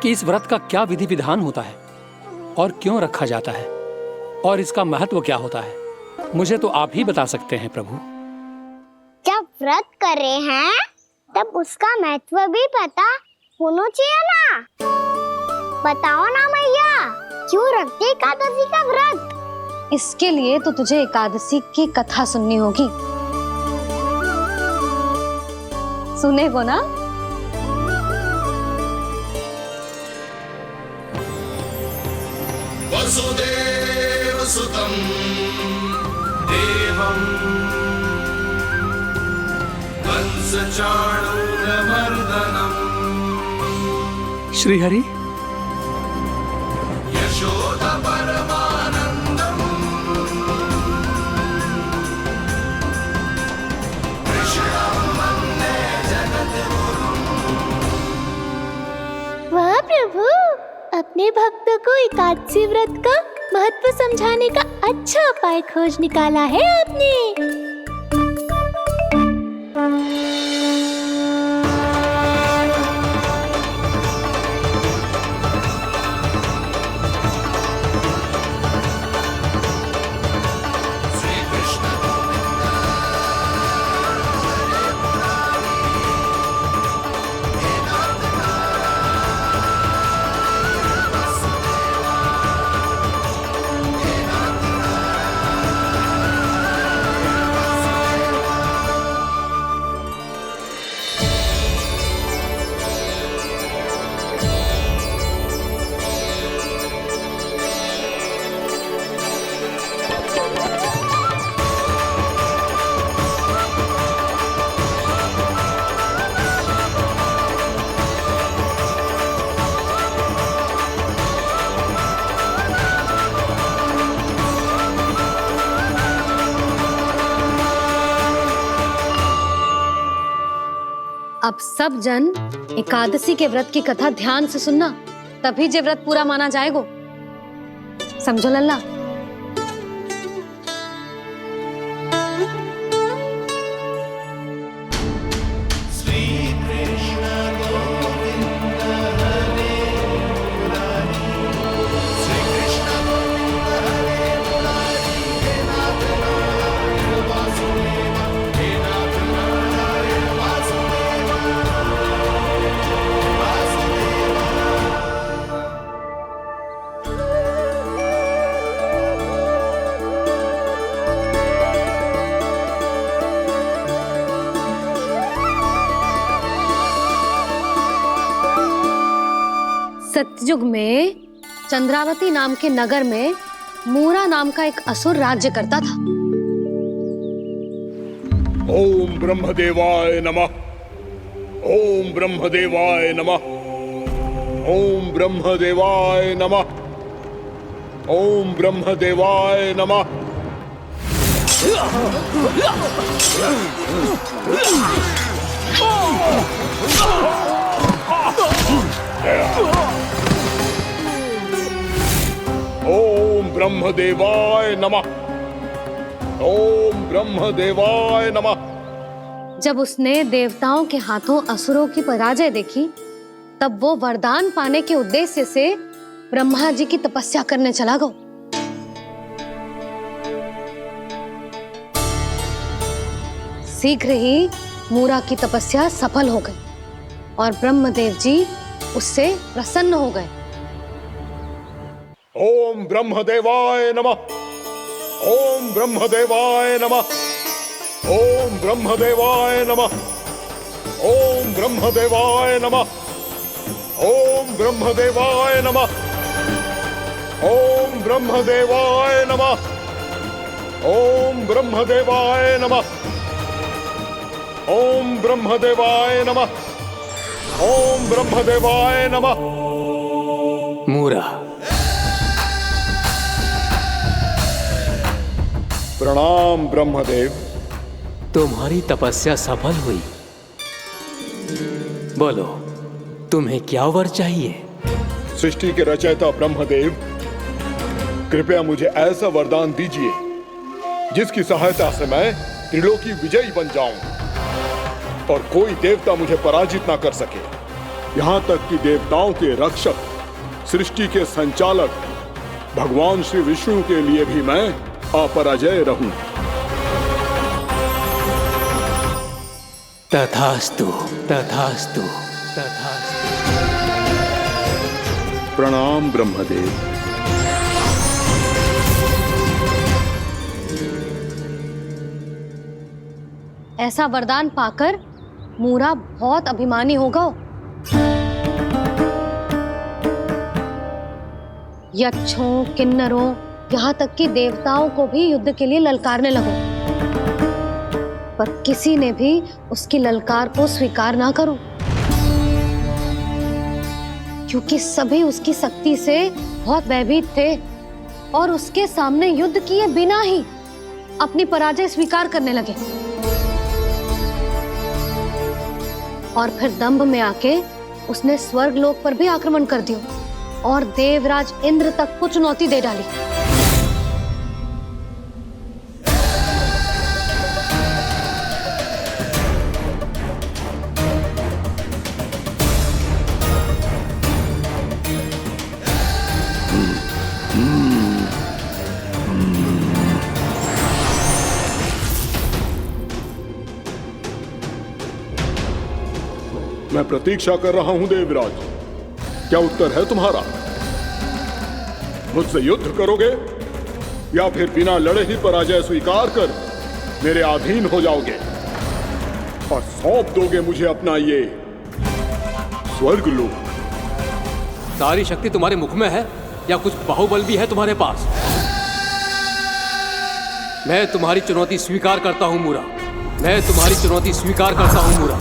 कि इस व्रत का क्या विधि विधान होता है और क्यों रखा जाता है और इसका महत्व क्या होता है? मुझे तो आप ही बता सकते हैं प्रभु। जब व्रत कर रहे हैं तब उसका महत्व भी पता होना चाहिए ना। बताओ ना मैया, क्यों रखते एकादशी का व्रत? इसके लिए तो तुझे एकादशी की कथा सुननी होगी। सुनेगो ना? वसुदेव सुतं देवं कंसचाणूरमर्दनम् श्रीहरि, यशोदा परमानंदं अपने भक्तों को एकादशी व्रत का महत्व समझाने का अच्छा उपाय खोज निकाला है आपने। अब सब जन एकादशी के व्रत की कथा ध्यान से सुनना, तभी जे व्रत पूरा माना जाएगा। समझो लल्ला। सतयुग में चंद्रावती नाम के नगर में मूरा नाम का एक असुर राज्य करता था। ओम ब्रह्मदेवाय नमः। ओम ब्रह्मदेवाय नमः। ओम ब्रह्मदेवाय नमः। ओम ब्रह्मदेवाय नमः। ओम ब्रह्मदेवाय नमः। ओम ब्रह्मदेवाय नमः। जब उसने देवताओं के हाथों असुरों की पराजय देखी, तब वो वरदान पाने के उद्देश्य से ब्रह्मा जी की तपस्या करने चला गया। शीघ्र ही मूरा की तपस्या सफल हो गई और ब्रह्मदेव जी उससे प्रसन्न हो गए। ओम ब्रह्मदेवाय नमः। ओम ब्रह्मदेवाय नमः। ओम ब्रह्मदेवाय नमः। ओम ब्रह्मदेवाय नमः। ओम ब्रह्मदेवाय नमः। ओम ब्रह्मदेवाय नमः। ओम ब्रह्मदेवाय नमः। ओम ब्रह्मदेवाय नमः। ओम ब्रह्मदेवाय नमः। मूरा, प्रणाम ब्रह्मदेव। तुम्हारी तपस्या सफल हुई। बोलो, तुम्हें क्या वर चाहिए? सृष्टि के रचयिता ब्रह्मदेव, कृपया मुझे ऐसा वरदान दीजिए जिसकी सहायता से मैं त्रिलोकी विजयी बन जाऊं और कोई देवता मुझे पराजित ना कर सके। यहाँ तक कि देवताओं के रक्षक, सृष्टि के संचालक भगवान श्री विष्णु के लिए भी मैं अपराजय रहूं। तथास्तु, तथास्तु, तथास्तु। प्रणाम ब्रह्मदेव। ऐसा वरदान पाकर मूरा बहुत अभिमानी होगा। यक्षों, किन्नरों, यहाँ तक कि देवताओं को भी युद्ध के लिए ललकारने लगा, पर किसी ने भी उसकी ललकार को स्वीकार ना करो, क्योंकि सभी उसकी शक्ति से बहुत भयभीत थे और उसके सामने युद्ध किए बिना ही अपनी पराजय स्वीकार करने लगे और फिर दंभ में आके उसने स्वर्ग लोक पर भी आक्रमण कर दिया और देवराज इंद्र तक को चुनौती दे डाली। मैं प्रतीक्षा कर रहा हूं देवराज, क्या उत्तर है तुम्हारा? मुझसे युद्ध करोगे या फिर बिना लड़े ही पराजय स्वीकार कर मेरे अधीन हो जाओगे और सौंप दोगे मुझे अपना ये स्वर्ग लोक? सारी शक्ति तुम्हारे मुख में है या कुछ बाहुबल भी है तुम्हारे पास? मैं तुम्हारी चुनौती स्वीकार करता हूं मूरा, मैं तुम्हारी चुनौती स्वीकार करता हूं मूरा।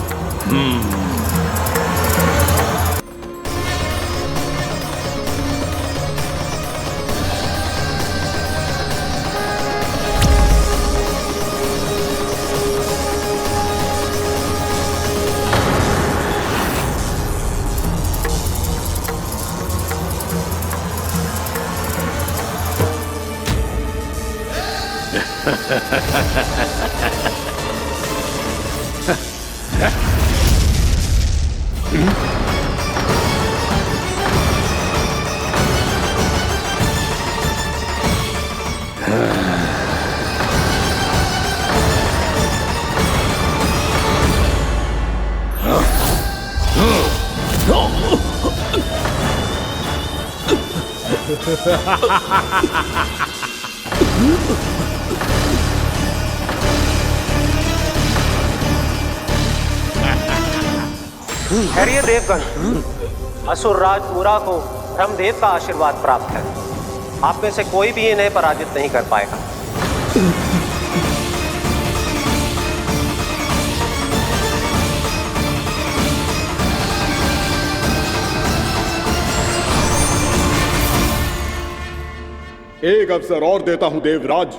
ठहरिए देवगण, असुर राज मूरा को ब्रह्मदेव का आशीर्वाद प्राप्त है। आप में से कोई भी इन्हें पराजित नहीं कर पाएगा। एक अवसर और देता हूं देवराज,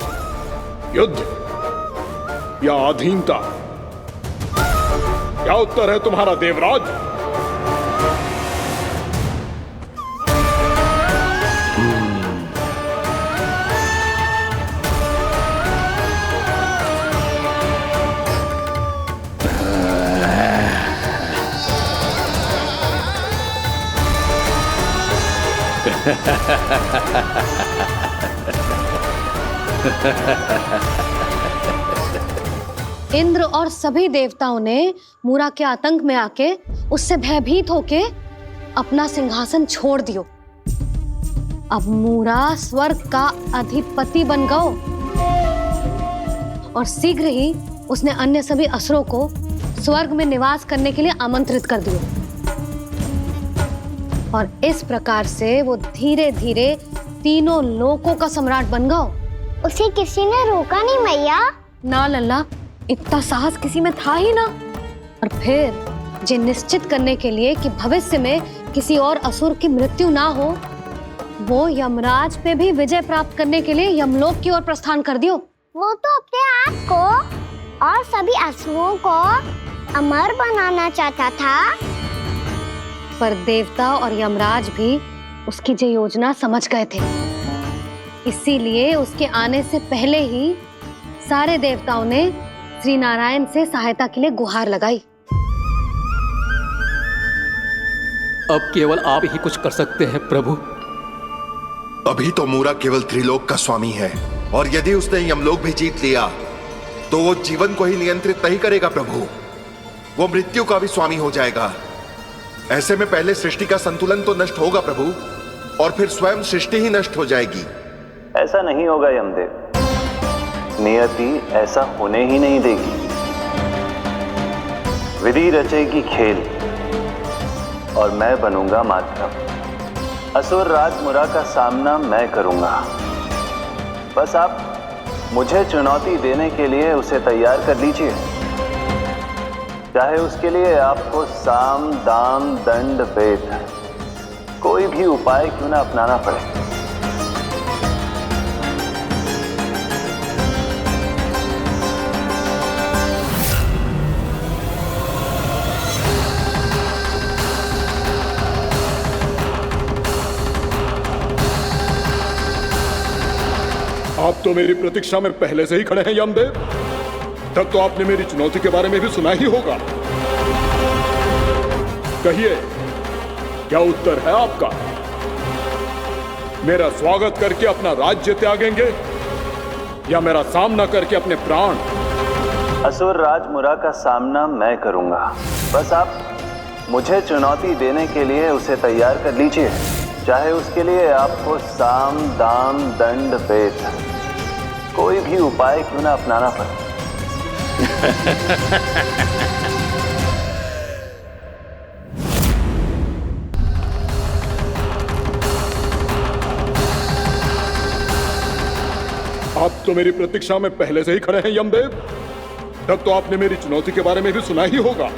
युद्ध या अधीनता, क्या उत्तर है तुम्हारा देवराज? इंद्र और सभी देवताओं ने मूरा के आतंक में आके उससे भयभीत होके अपना सिंहासन छोड़ दियो। अब मूरा स्वर्ग का अधिपति बन गयो और शीघ्र ही उसने अन्य सभी असुरों को स्वर्ग में निवास करने के लिए आमंत्रित कर दियो। और इस प्रकार से वो धीरे धीरे तीनों लोकों का सम्राट बन गयो। उसे किसी ने रोका नहीं मैया? ना लल्ला, इतना साहस किसी में था ही ना। और फिर ये निश्चित करने के लिए कि भविष्य में किसी और असुर की मृत्यु ना हो, वो यमराज पे भी विजय प्राप्त करने के लिए यमलोक की ओर प्रस्थान कर दियो। वो तो अपने आप को और सभी असुरों को अमर बनाना चाहता था। पर देवता और यमराज भी उसकी ये योजना समझ गए थे। इसीलिए उसके आने से पहले ही सारे देवताओं ने श्री नारायण से सहायता के लिए गुहार लगाई। अब केवल आप ही कुछ कर सकते हैं प्रभु। अभी तो मूरा केवल त्रिलोक का स्वामी है, और यदि उसने यमलोक भी जीत लिया तो वो जीवन को ही नियंत्रित नहीं करेगा प्रभु, वो मृत्यु का भी स्वामी हो जाएगा। ऐसे में पहले सृष्टि का संतुलन तो नष्ट होगा प्रभु, और फिर स्वयं सृष्टि ही नष्ट हो जाएगी। ऐसा नहीं होगा यमदेव, नियति ऐसा होने ही नहीं देगी। विधि रचेगी खेल और मैं बनूंगा माध्यम। असुर राज मूरा का सामना मैं करूंगा। बस आप मुझे चुनौती देने के लिए उसे तैयार कर लीजिए, चाहे उसके लिए आपको साम दाम दंड भेद कोई भी उपाय क्यों ना अपनाना पड़े। आप तो मेरी प्रतीक्षा में पहले से ही खड़े हैं यमदेव। तब तो आपने मेरी चुनौती के बारे में भी सुना ही होगा। कहिए, क्या उत्तर है आपका? मेरा स्वागत करके अपना राज्य त्यागेंगे या मेरा सामना करके अपने प्राण? असुर राज मुरा का सामना मैं करूंगा। बस आप मुझे चुनौती देने के लिए उसे तैयार कर लीजिए, चाहे उसके लिए आपको साम दाम दंड भेद कोई भी उपाय क्यों ना अपनाना पड़े। आप तो मेरी प्रतीक्षा में पहले से ही खड़े हैं यमदेव। तब तो आपने मेरी चुनौती के बारे में भी सुना ही होगा।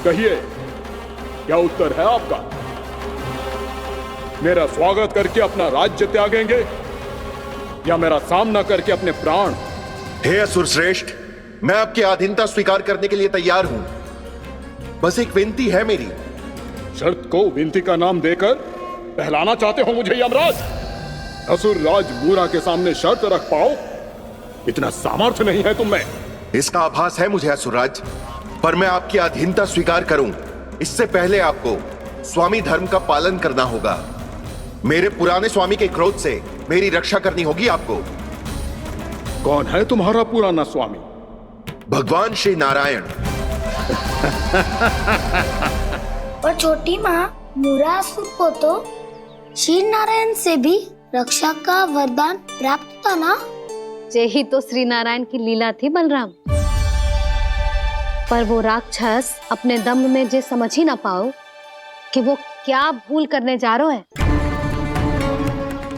कहिए, क्या उत्तर है आपका? मेरा स्वागत करके अपना राज्य त्यागेंगे या मेरा सामना करके अपने प्राण? हे असुर श्रेष्ठ, मैं आपकी अधीनता स्वीकार करने के लिए तैयार हूं। बस एक विनती है मेरी। शर्त को विनती का नाम देकर पहलाना चाहते हो मुझे यमराज? असुर राज मूरा के सामने शर्त रख पाओ, इतना सामर्थ्य नहीं है तुम में। इसका आभास है मुझे असुरराज, पर मैं आपकी अधीनता स्वीकार करूं इससे पहले आपको स्वामी धर्म का पालन करना होगा। मेरे पुराने स्वामी के क्रोध से मेरी रक्षा करनी होगी आपको। कौन है तुम्हारा पुराना स्वामी? भगवान श्री नारायण। और छोटी माँ मुरासुर को तो श्री नारायण से भी रक्षा का वरदान प्राप्त था ना? यही तो श्री नारायण की लीला थी बलराम। पर वो राक्षस अपने दम में जे समझ ही ना पाओ कि वो क्या भूल करने जा रहे हैं,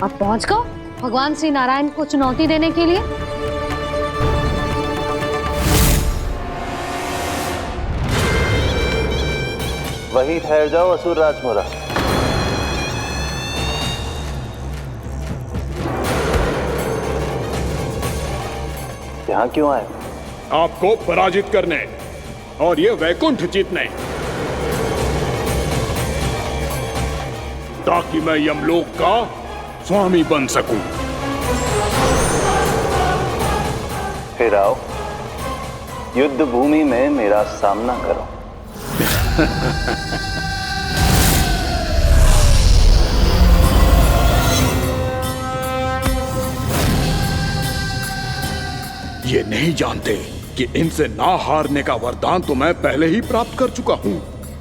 और पहुंच गो भगवान श्री नारायण को चुनौती देने के लिए। वहीं ठहर जाओ असुर राज मुरा। यहाँ क्यों आए? आपको पराजित करने और ये वैकुंठ जीतने, ताकि मैं यमलोक का स्वामी बन सकूं। फिर आओ, युद्ध भूमि में मेरा सामना करो। ये नहीं जानते कि इनसे ना हारने का वरदान तो मैं पहले ही प्राप्त कर चुका हूं।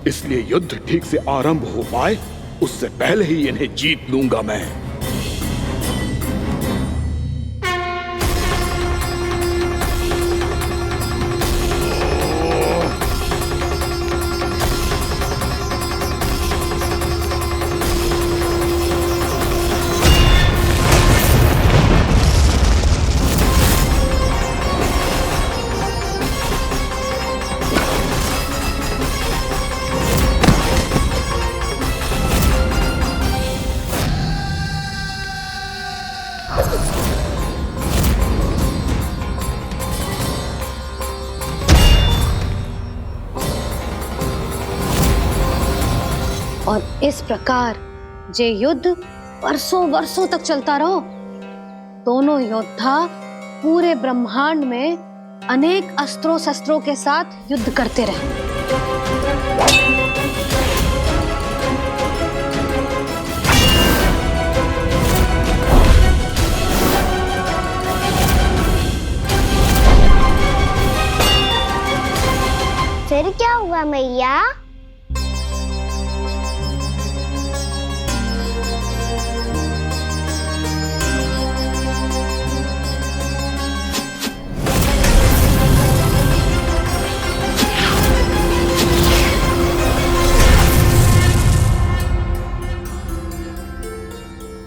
इसलिए युद्ध ठीक से आरंभ हो पाए उससे पहले ही इन्हें जीत लूंगा मैं। और इस प्रकार जे युद्ध वर्षों वर्षों तक चलता रहो। दोनों योद्धा पूरे ब्रह्मांड में अनेक अस्त्रों शस्त्रों के साथ युद्ध करते रहे। फिर क्या हुआ मैया?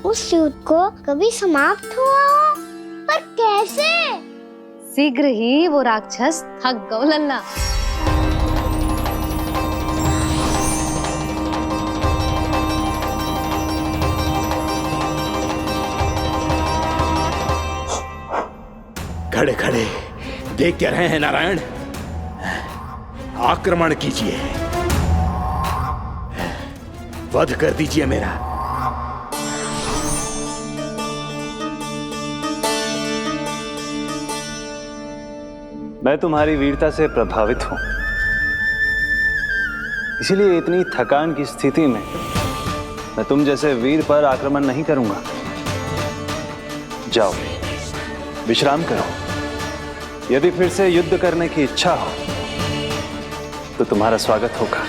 उस युद्ध को कभी समाप्त हुआ हो, पर कैसे? शीघ्र ही वो राक्षस थक गो लल्ला। खड़े खड़े देख क्या रहे हैं नारायण? आक्रमण कीजिए, वध कर दीजिए मेरा। मैं तुम्हारी वीरता से प्रभावित हूं, इसीलिए इतनी थकान की स्थिति में मैं तुम जैसे वीर पर आक्रमण नहीं करूंगा। जाओ, विश्राम करो। यदि फिर से युद्ध करने की इच्छा हो तो तुम्हारा स्वागत होगा।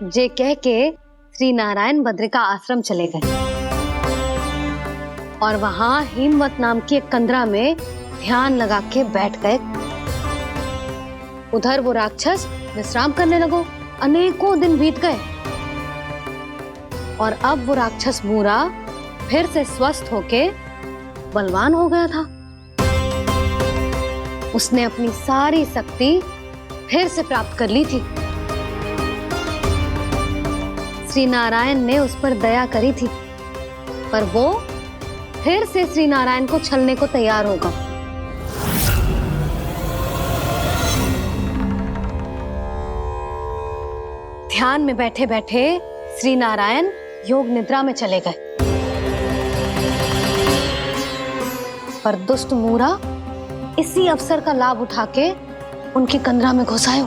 जे कह के श्री नारायण बद्रिका आश्रम चले गए और वहां हिमवत नाम की एक कंदरा में ध्यान लगा के बैठ गए। उधर वो राक्षस विश्राम करने लगो। अनेकों दिन बीत गए और अब वो राक्षस मूरा फिर से स्वस्थ होके बलवान हो गया था। उसने अपनी सारी शक्ति फिर से प्राप्त कर ली थी। श्री नारायण ने उस पर दया करी थी, पर वो फिर से श्री नारायण को छलने को तैयार होगा। ध्यान में बैठे बैठे श्री नारायण योग निद्रा में चले गए, पर दुष्ट मूरा इसी अवसर का लाभ उठा के उनकी कंदरा में घुस आयो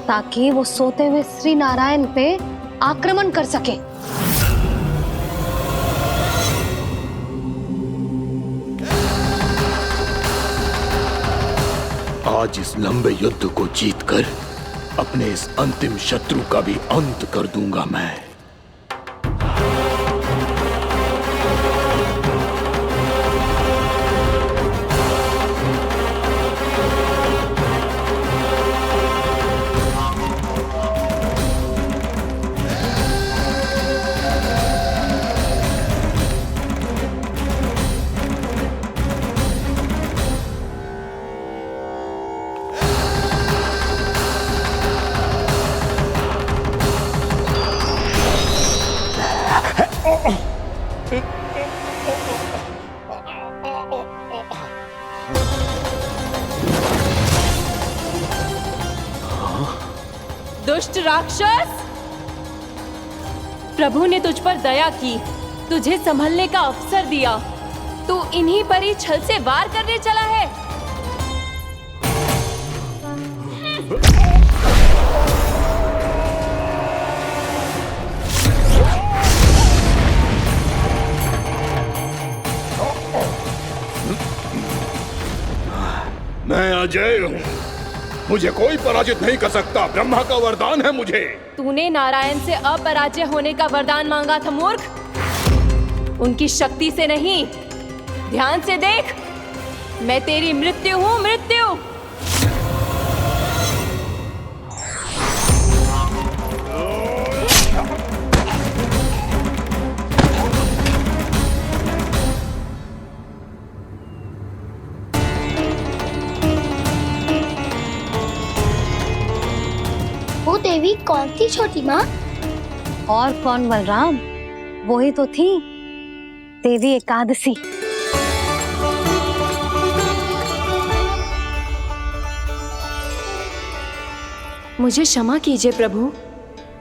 ताकि वो सोते हुए श्री नारायण पे आक्रमण कर सके। आज इस लंबे युद्ध को जीतकर अपने इस अंतिम शत्रु का भी अंत कर दूंगा मैं। दुष्ट राक्षस, प्रभु ने तुझ पर दया की, तुझे संभलने का अवसर दिया। तू इन्हीं पर ही छल से वार करने चला है। मैं अजय हूँ, मुझे कोई पराजित नहीं कर सकता। ब्रह्मा का वरदान है मुझे। तूने नारायण से अपराजय होने का वरदान मांगा था मूर्ख, उनकी शक्ति से नहीं। ध्यान से देख, मैं तेरी मृत्यु हूँ, मृत्यु। वो देवी कौन थी छोटी माँ? और कौन बलराम, वही तो थी देवी एकादशी। मुझे क्षमा कीजिए प्रभु,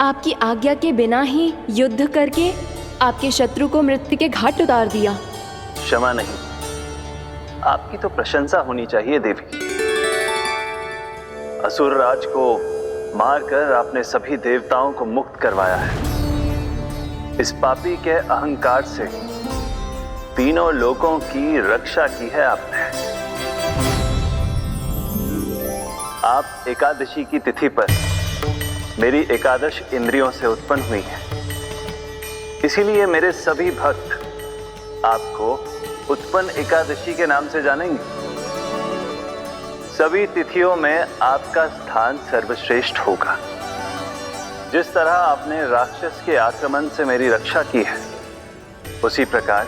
आपकी आज्ञा के बिना ही युद्ध करके आपके शत्रु को मृत्यु के घाट उतार दिया। क्षमा नहीं, आपकी तो प्रशंसा होनी चाहिए देवी। असुर राज को मारकर आपने सभी देवताओं को मुक्त करवाया है। इस पापी के अहंकार से तीनों लोकों की रक्षा की है आपने। आप एकादशी की तिथि पर मेरी एकादश इंद्रियों से उत्पन्न हुई हैं। इसीलिए मेरे सभी भक्त आपको उत्पन्न एकादशी के नाम से जानेंगे। सभी तिथियों में आपका स्थान सर्वश्रेष्ठ होगा। जिस तरह आपने राक्षस के आक्रमण से मेरी रक्षा की है, उसी प्रकार